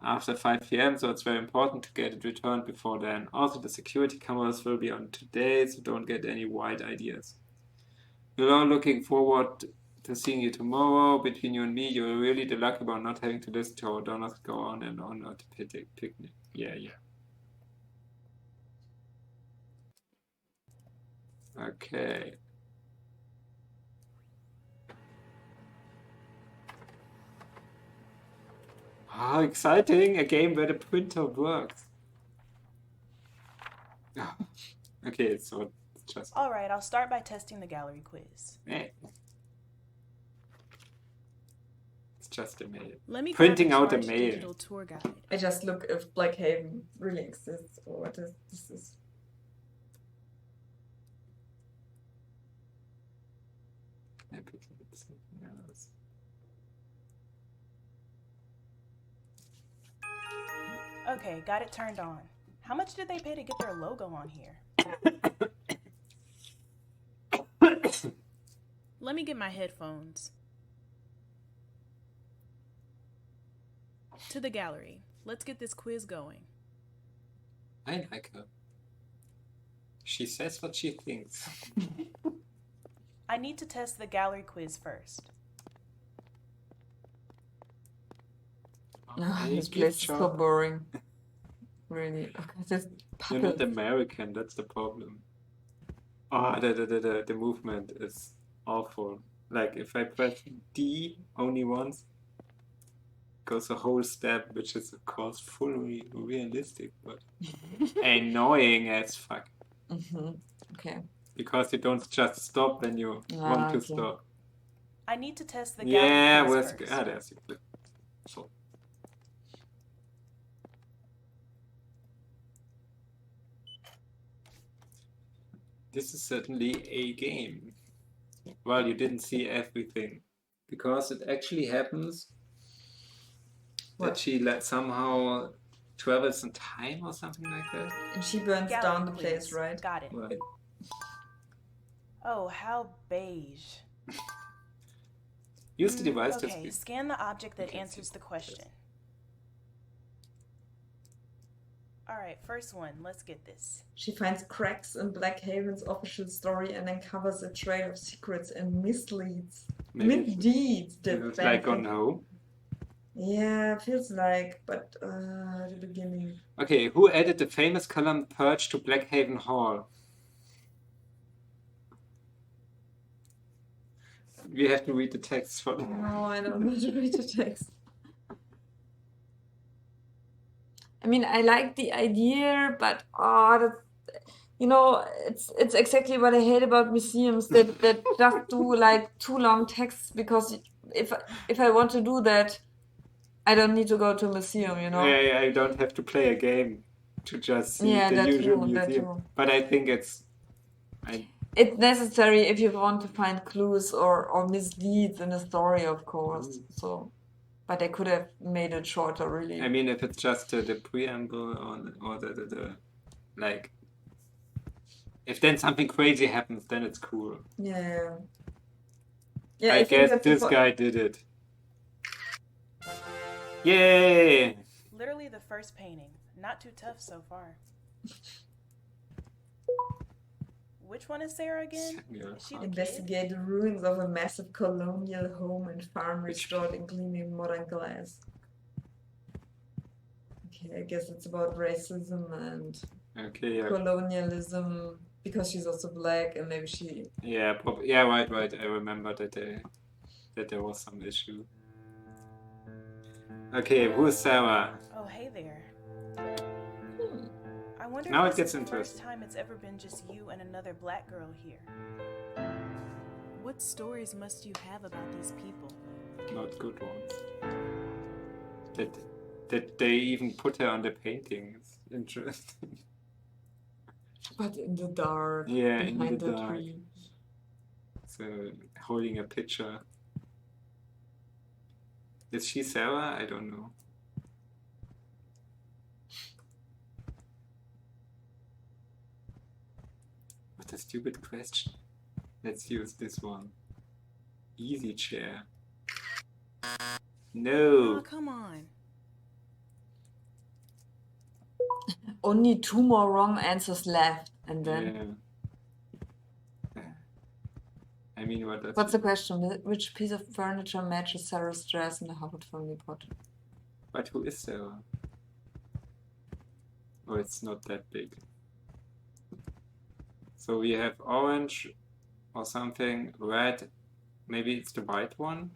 after 5 p.m., so it's very important to get it returned before then. Also, the security cameras will be on today, so don't get any wild ideas. We're all looking forward to seeing you tomorrow. Between you and me, you're really the lucky one not having to listen to our donors go on and on at the picnic. Yeah. Okay. How exciting! A game where the printer works. Okay, so it's just All right, I'll start by testing the gallery quiz. it's just a mail. Let me Printing grab out a charged mail. digital tour guide. I just look if Blackhaven really exists or what this is. Maybe it's something else. Okay, got it turned on. How much did they pay to get their logo on here? Let me get my headphones. To the gallery. Let's get this quiz going. I like her. She says what she thinks. I need to test the gallery quiz first. Oh, Hey, this good place is so job. boring. Really. Okay, this You're not puppet. American, that's the problem. Oh, the movement is awful. Like if I press D only once, goes a whole step, which is of course fully realistic, but annoying as fuck. Okay. Because you don't just stop when you want to okay. stop. I need to test the Yeah, gallery quiz where's first. there's the clip. So this is certainly a game. Well, you didn't see everything. Because it actually happens that What? she somehow travels in time or something like that. And she burns Gallery down the quiz. place, right? Got it. Right. Oh, how beige. Use the device to Okay, speak. scan the object that Okay, answers see. the question. Alright, first one, let's get this. She finds cracks in Blackhaven's official story and uncovers a trail of secrets and misdeeds. Maybe it's like on home. Yeah, feels like, but the beginning. Okay, who added the famous column Purge to Blackhaven Hall? We have to read the text for No, I don't want to read the text. I mean, I like the idea, but it's exactly what I hate about museums that just do like too long texts because if I want to do that, I don't need to go to a museum, I don't have to play a game to just see the that usual too, that museum. too. But I think it's necessary if you want to find clues or misdeeds in a story, of course. So, but I could have made it shorter, really. I mean, if it's just the preamble or the like, if then something crazy happens, then it's cool. Yeah, I think guess that's the this guy did it. Yay! Literally the first painting. Not too tough so far. Which one is Sarah again? Samuel. Is she the kid? Investigate the ruins of a massive colonial home and farm restored in gleaming modern glass. Okay, I guess it's about racism and Okay, yeah. colonialism because she's also black and maybe she. Yeah, yeah, right. I remember that there was some issue. Okay, who is Sarah? Oh, hey there. I wonder Now if it this gets is the first interesting. time it's ever been just you and another black girl here. What stories must you have about these people? Not good ones. That they even put her on the painting is interesting. But in the dark, Yeah, in behind the the dark. tree. So holding a picture. Is she Sarah? I don't know. What a stupid question. Let's use this one. Easy chair. Oh, No. come on. Only 2 more wrong answers left, and then Yeah. I mean, what does What's the it- question? Which piece of furniture matches Sarah's dress in the Harvard family portrait? But who is Sarah? Oh, it's not that big. So we have orange or something, red. Maybe it's the white one.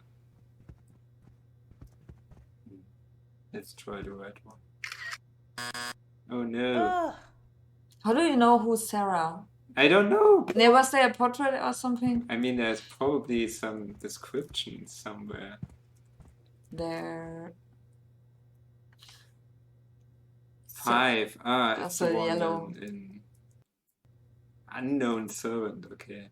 Let's try the red one. Oh no. Ugh. How do you know who's Sarah? I don't know. Was there a portrait or something? I mean, there's probably some description somewhere. There. 5. Ah, it's So the one yellow. in unknown servant. Okay.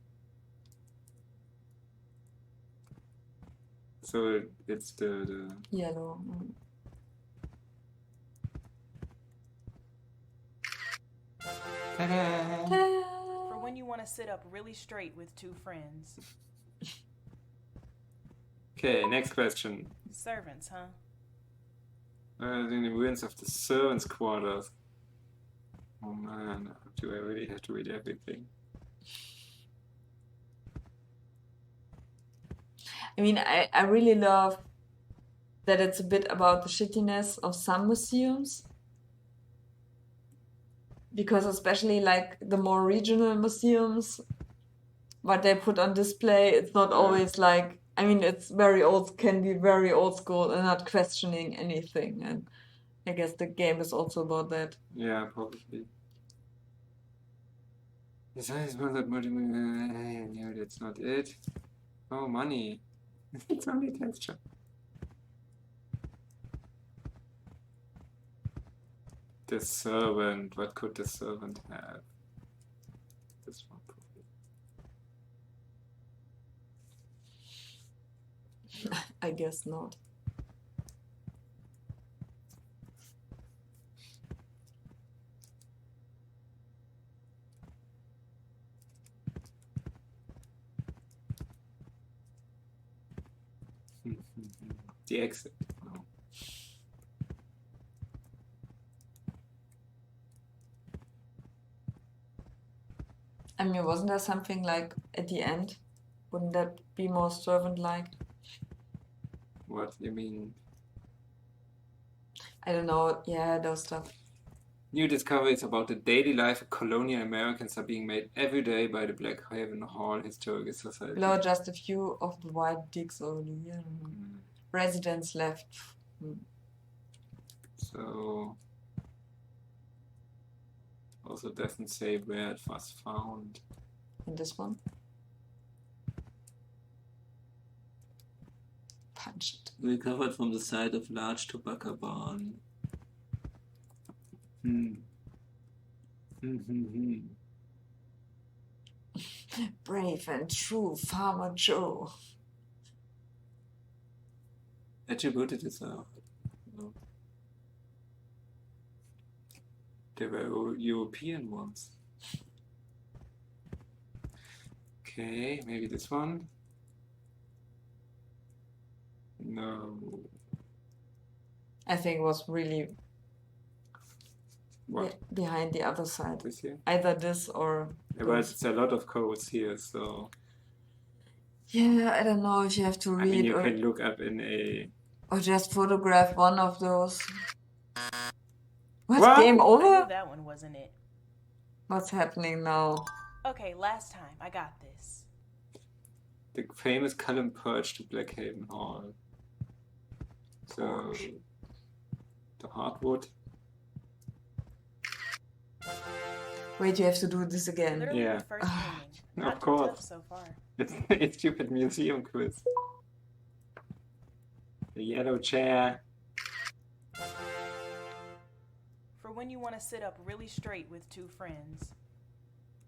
So it's the Yellow. Ta-da! For when you want to sit up really straight with two friends. Okay, next question. Servants, huh? In the ruins of the servants' quarters. Oh man, do I really have to read everything? I mean, I really love that it's a bit about the shittiness of some museums. Because especially like the more regional museums, what they put on display, it's not always like, I mean, it's can be very old school and not questioning anything. And I guess the game is also about that. Yeah, probably. No, that's not it. Oh, money. It's only texture. The servant. What could the servant have? This one probably. I guess not. The exit. No. I mean, wasn't there something like at the end? Wouldn't that be more servant-like? What do you mean? I don't know. Yeah, those stuff. New discoveries about the daily life of colonial Americans are being made every day by the Blackhaven Hall Historical Society. Below just a few of the white dicks over the year. Residents left. So also doesn't say where it was found. In this one. Punch it. Recovered from the site of large tobacco barn. Brave and true Farmer Joe. Attributed itself. No. They were European ones. Okay, maybe this one. No. I think it was really What? behind the other side. This here? Either this or Yeah, but it's a lot of codes here, so yeah, I don't know if you have to I read mean you or, can look up in a or just photograph one of those. What? What? Game I over? knew that one wasn't it. What's happening now? Okay, last time. I got this. the famous column purge to Blackhaven Hall. So Purge. the hardwood. Wait, you have to do this again. Literally Yeah. the first cleaning. Of Not too course. tough so far. It's stupid museum quiz. The yellow chair. For when you want to sit up really straight with two friends.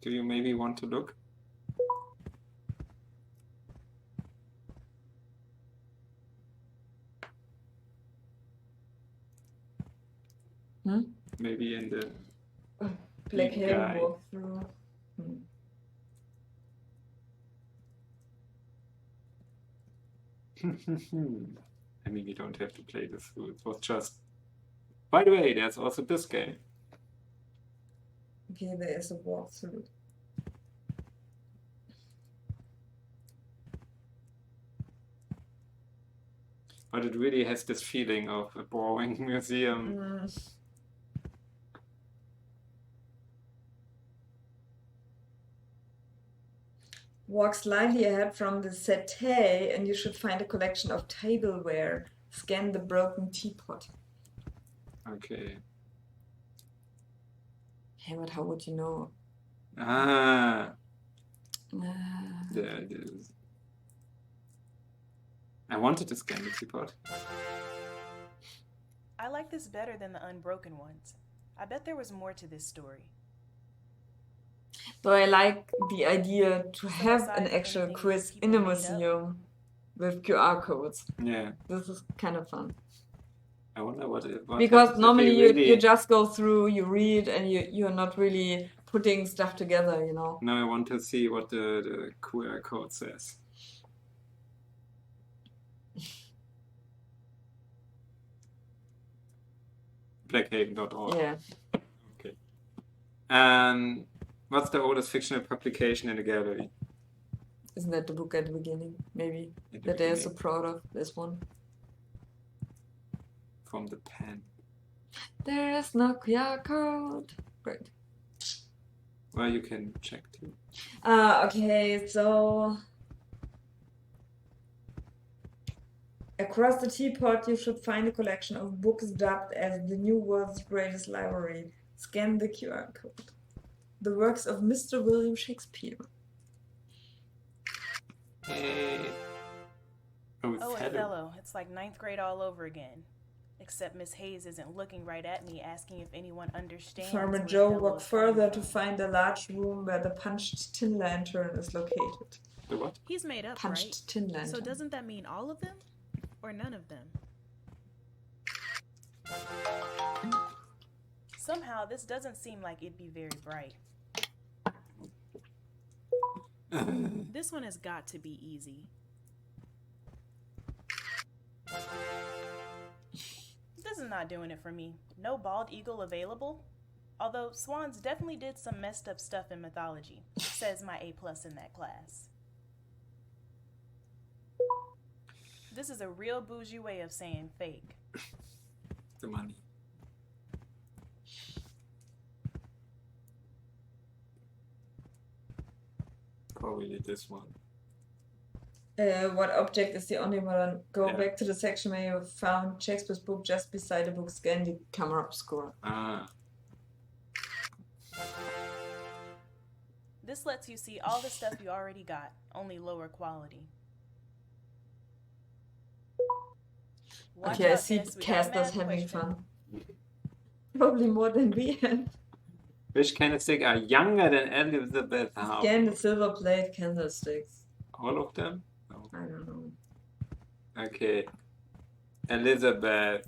Do you maybe want to look? Hmm? Maybe in the Blackhaven guy. walkthrough. I mean, you don't have to play this through. It was just. By the way, there's also this game. Okay, there is a walkthrough. But it really has this feeling of a boring museum. Walk slightly ahead from the settee and you should find a collection of tableware. Scan the broken teapot. Okay. Hey, but how would you know? There it is. I wanted to scan the teapot. I like this better than the unbroken ones. I bet there was more to this story. So I like the idea to have aside an from actual anything quiz people in a made up. museum with QR codes. Yeah. This is kind of fun. I wonder what Because happens if normally they really... you just go through, you read, and you're not really putting stuff together, you know. Now I want to see what the QR code says. Blackhaven.org. Yeah. Okay. What's the oldest fictional publication in the gallery? Isn't that the book at the beginning? Maybe. At the That they're so beginning. proud of this one. From the pen. There is no QR code. Great. Well, you can check too. Okay, so across the teapot you should find a collection of books dubbed as the New World's Greatest Library. Scan the QR code. The works of Mr. William Shakespeare. Hey. Oh, Oh, Othello. Othello. It's like 9th grade all over again. Except Miss Hayes isn't looking right at me asking if anyone understands. Farmer where Joe Othello walked is coming further to from. find a large room where the punched tin lantern is located. The what? He's made up, Punched right? tin lantern. So doesn't that mean all of them? Or none of them? Somehow, this doesn't seem like it'd be very bright. This one has got to be easy. This is not doing it for me. No bald eagle available? Although swans definitely did some messed up stuff in mythology, says my A+ in that class. This is a real bougie way of saying fake. The money. Probably this one. What object is the only one? Go Yeah. back to the section where you found Shakespeare's book just beside the book. Scan the camera obscura. This lets you see all the stuff you already got, only lower quality. Watch Okay, I out, see Tess, we got a casters math having question. fun. Probably more than we have. Which candlestick are younger than Elizabeth Howe? Scan the silver plate candlesticks. All of them? No. I don't know. Okay. Elizabeth.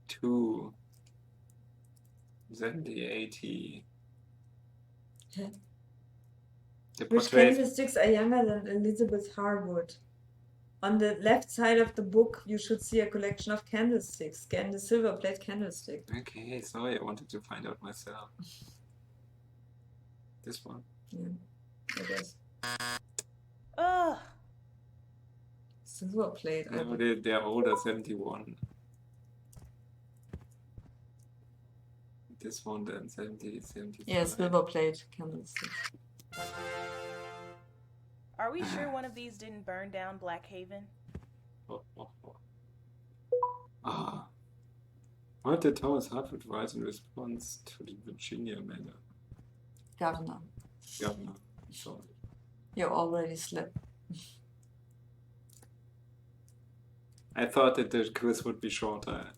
2. 70, 80. Huh? The Which portrait. candlesticks are younger than Elizabeth Harwood? On the left side of the book, you should see a collection of candlesticks. Scan the silver plate candlestick. Okay, sorry, I wanted to find out myself. This one. Yeah, I guess. Ugh. Silver plate. I No, think. they're older, 71. This one then 70, 75. Yeah, silver plate candlesticks. Are we sure one of these didn't burn down Blackhaven? Ah. What did Thomas Hartford write in response to the Virginia matter? Governor. Governor. Sorry. You already slept. I thought that the quiz would be shorter.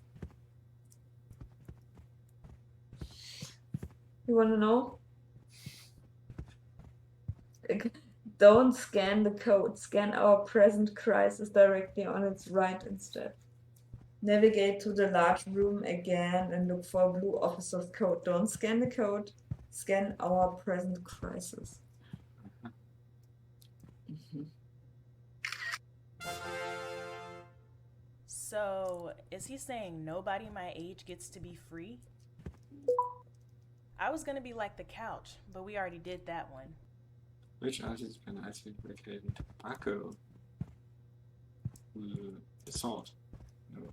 You want to know? Don't scan the code. Scan our present crisis directly on its right instead. Navigate to the large room again and look for a blue officer's code. Don't scan the code. Scan our present crisis. So, is he saying nobody my age gets to be free? I was gonna be like the couch, but we already did that one. Which artist can I see Blackhaven? Tobacco. The sword. No.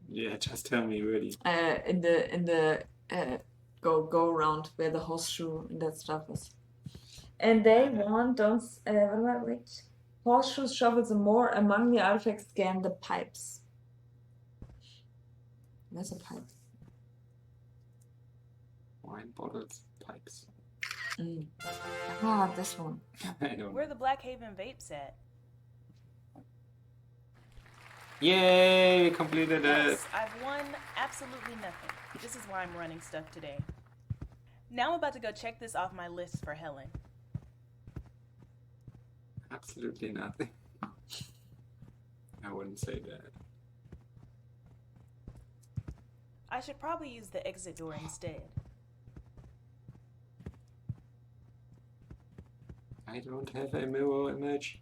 Yeah, just tell me really. In the go around where the horseshoe and that stuff is. And they want wait. Horseshoes, shovels, and more among the artifacts. Scan the pipes. Where's a pipe? Wine bottles, pipes. Ah, this one. I don't Where know. the Blackhaven vapes at? Yay! Completed it! Yes, I've won absolutely nothing. This is why I'm running stuff today. Now I'm about to go check this off my list for Helen. Absolutely nothing. I wouldn't say that. I should probably use the exit door instead. I don't have a mirror image.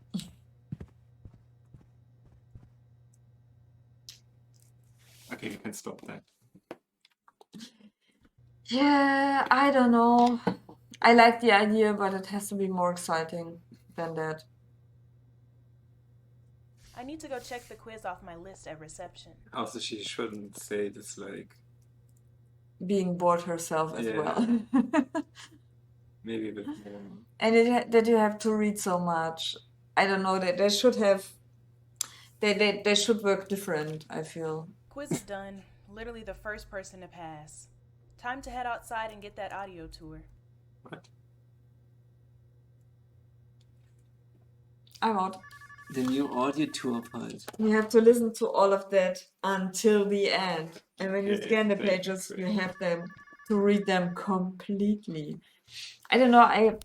Okay, you can stop that. Yeah, I don't know. I like the idea, but it has to be more exciting than that. I need to go check the quiz off my list at reception. Also, she shouldn't say this like Being bored herself as well. maybe a bit more. And that you have to read so much. I don't know, they should have they should work different, I feel. Quiz is done. Literally the first person to pass. Time to head outside and get that audio tour. What? I'm out. The new audio tour files. You have to listen to all of that until the end. And when you Okay, scan the thank pages, you. you have them to read them completely. I don't know, I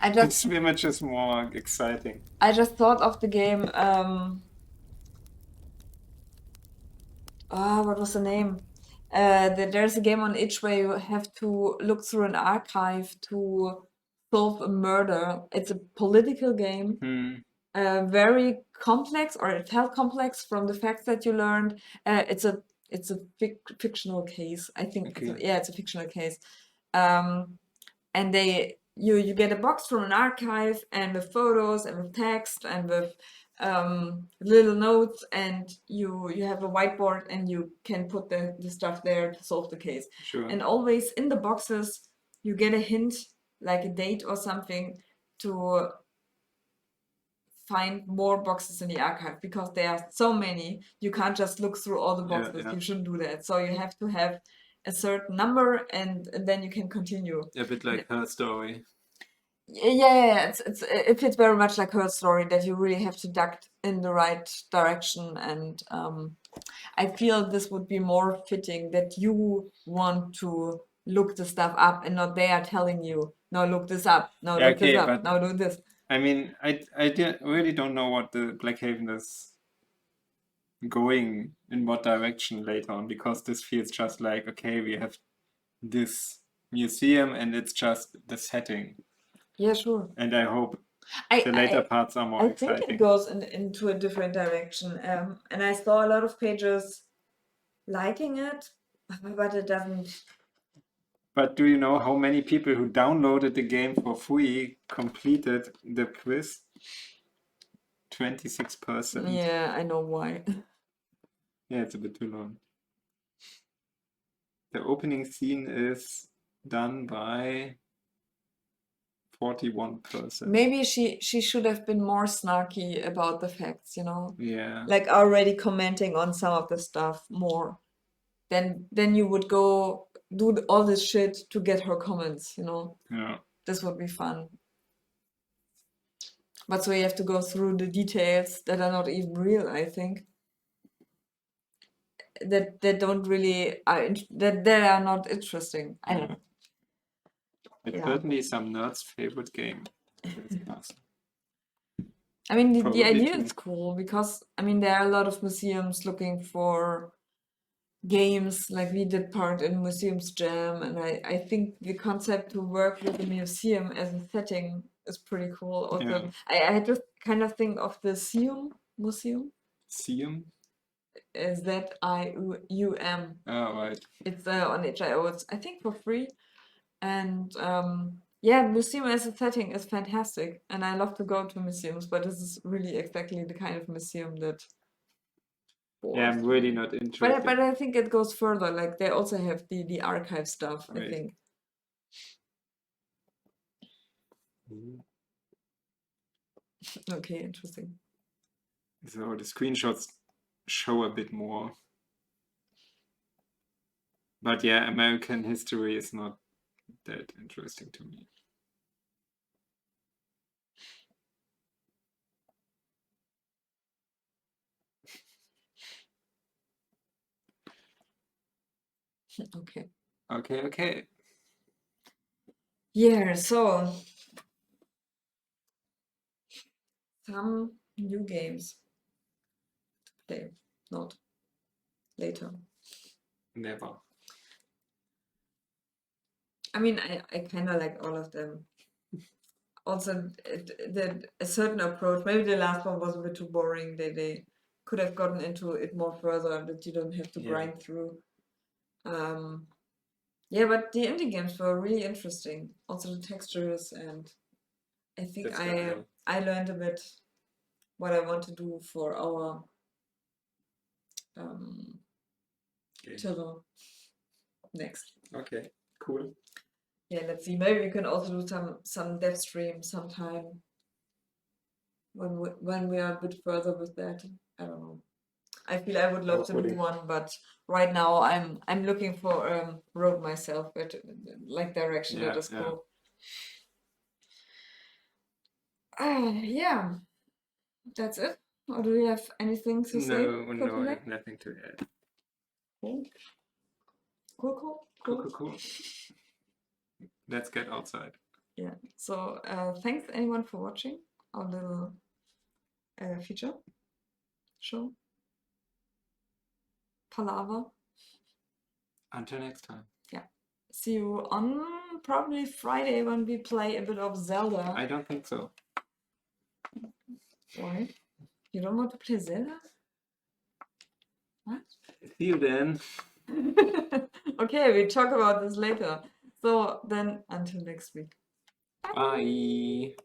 This just image is more exciting. thought of the game what was the name? There's a game on itch where you have to look through an archive to solve a murder. It's a political game. Very complex, or it felt complex from the facts that you learned. It's a fictional case. I think it's a fictional case. And you get a box from an archive and with photos and with text and with little notes, and you have a whiteboard and you can put the stuff there to solve the case. Sure. And always in the boxes you get a hint, like a date or something, to find more boxes in the archive, because there are so many. You can't just look through all the boxes. You shouldn't do that. So you have to have a certain number, and then you can continue. A bit like Her Story. Yeah, it fits very much like Her Story, that you really have to duck in the right direction, and I feel this would be more fitting, that you want to look the stuff up and not they are telling you, no, look this up, no, look this up, no, do this. I mean, I really don't know what the Blackhaven is going in what direction later on, because this feels just like, okay, we have this museum and it's just the setting. Yeah, sure. And I hope the later parts are more exciting. I think it goes into a different direction. And I saw a lot of pages liking it, but it doesn't. But do you know how many people who downloaded the game for free completed the quiz? 26%. Yeah, I know why. Yeah, it's a bit too long. The opening scene is done by 41%. Maybe she should have been more snarky about the facts, you know? Yeah. Like already commenting on some of the stuff more. Then you would go do all this shit to get her comments, you know? Yeah. This would be fun. But so you have to go through the details that are not even real, I think. That don't really that are not interesting. I don't know. It's certainly some nerds' favorite game. I mean, the Probably idea too. is cool, because I mean there are a lot of museums looking for games, like we did part in Museums Jam, and I think the concept to work with a museum as a setting is pretty cool. Also, I just kind of think of the museum. Seum? ZIUM. Oh, right. It's on HIO. It's I think for free, and yeah, museum as a setting is fantastic, and I love to go to museums. But this is really exactly the kind of museum that. Yeah, I'm really not interested. But I think it goes further. Like they also have the archive stuff. I Right. think. Okay, interesting. So the screenshots show a bit more. But yeah, American history is not that interesting to me. Okay. Okay. Yeah, so some new games to play, not later. Never. I mean, I kind of like all of them. Also, a certain approach. Maybe the last one was a bit too boring. They could have gotten into it more further that you don't have to grind through. Yeah, but the indie games were really interesting. Also the textures, and I think That's good, I learned a bit what I want to do for our children next. Okay, cool. Yeah, let's see. Maybe we can also do some dev stream sometime when we are a bit further with that. I don't know. I feel I would love to do one, but right now I'm looking for road myself, but like direction that is cool. Yeah, that's it. Or do you have anything to say? No, I have nothing to add. Cool. Let's get outside. Yeah. So thanks anyone for watching our little feature show. Palaver. Until next time. Yeah. See you on probably Friday when we play a bit of Zelda. I don't think so. Why? You don't want to play Zelda? What? See you then. Okay, we talk about this later. So then, until next week. Bye.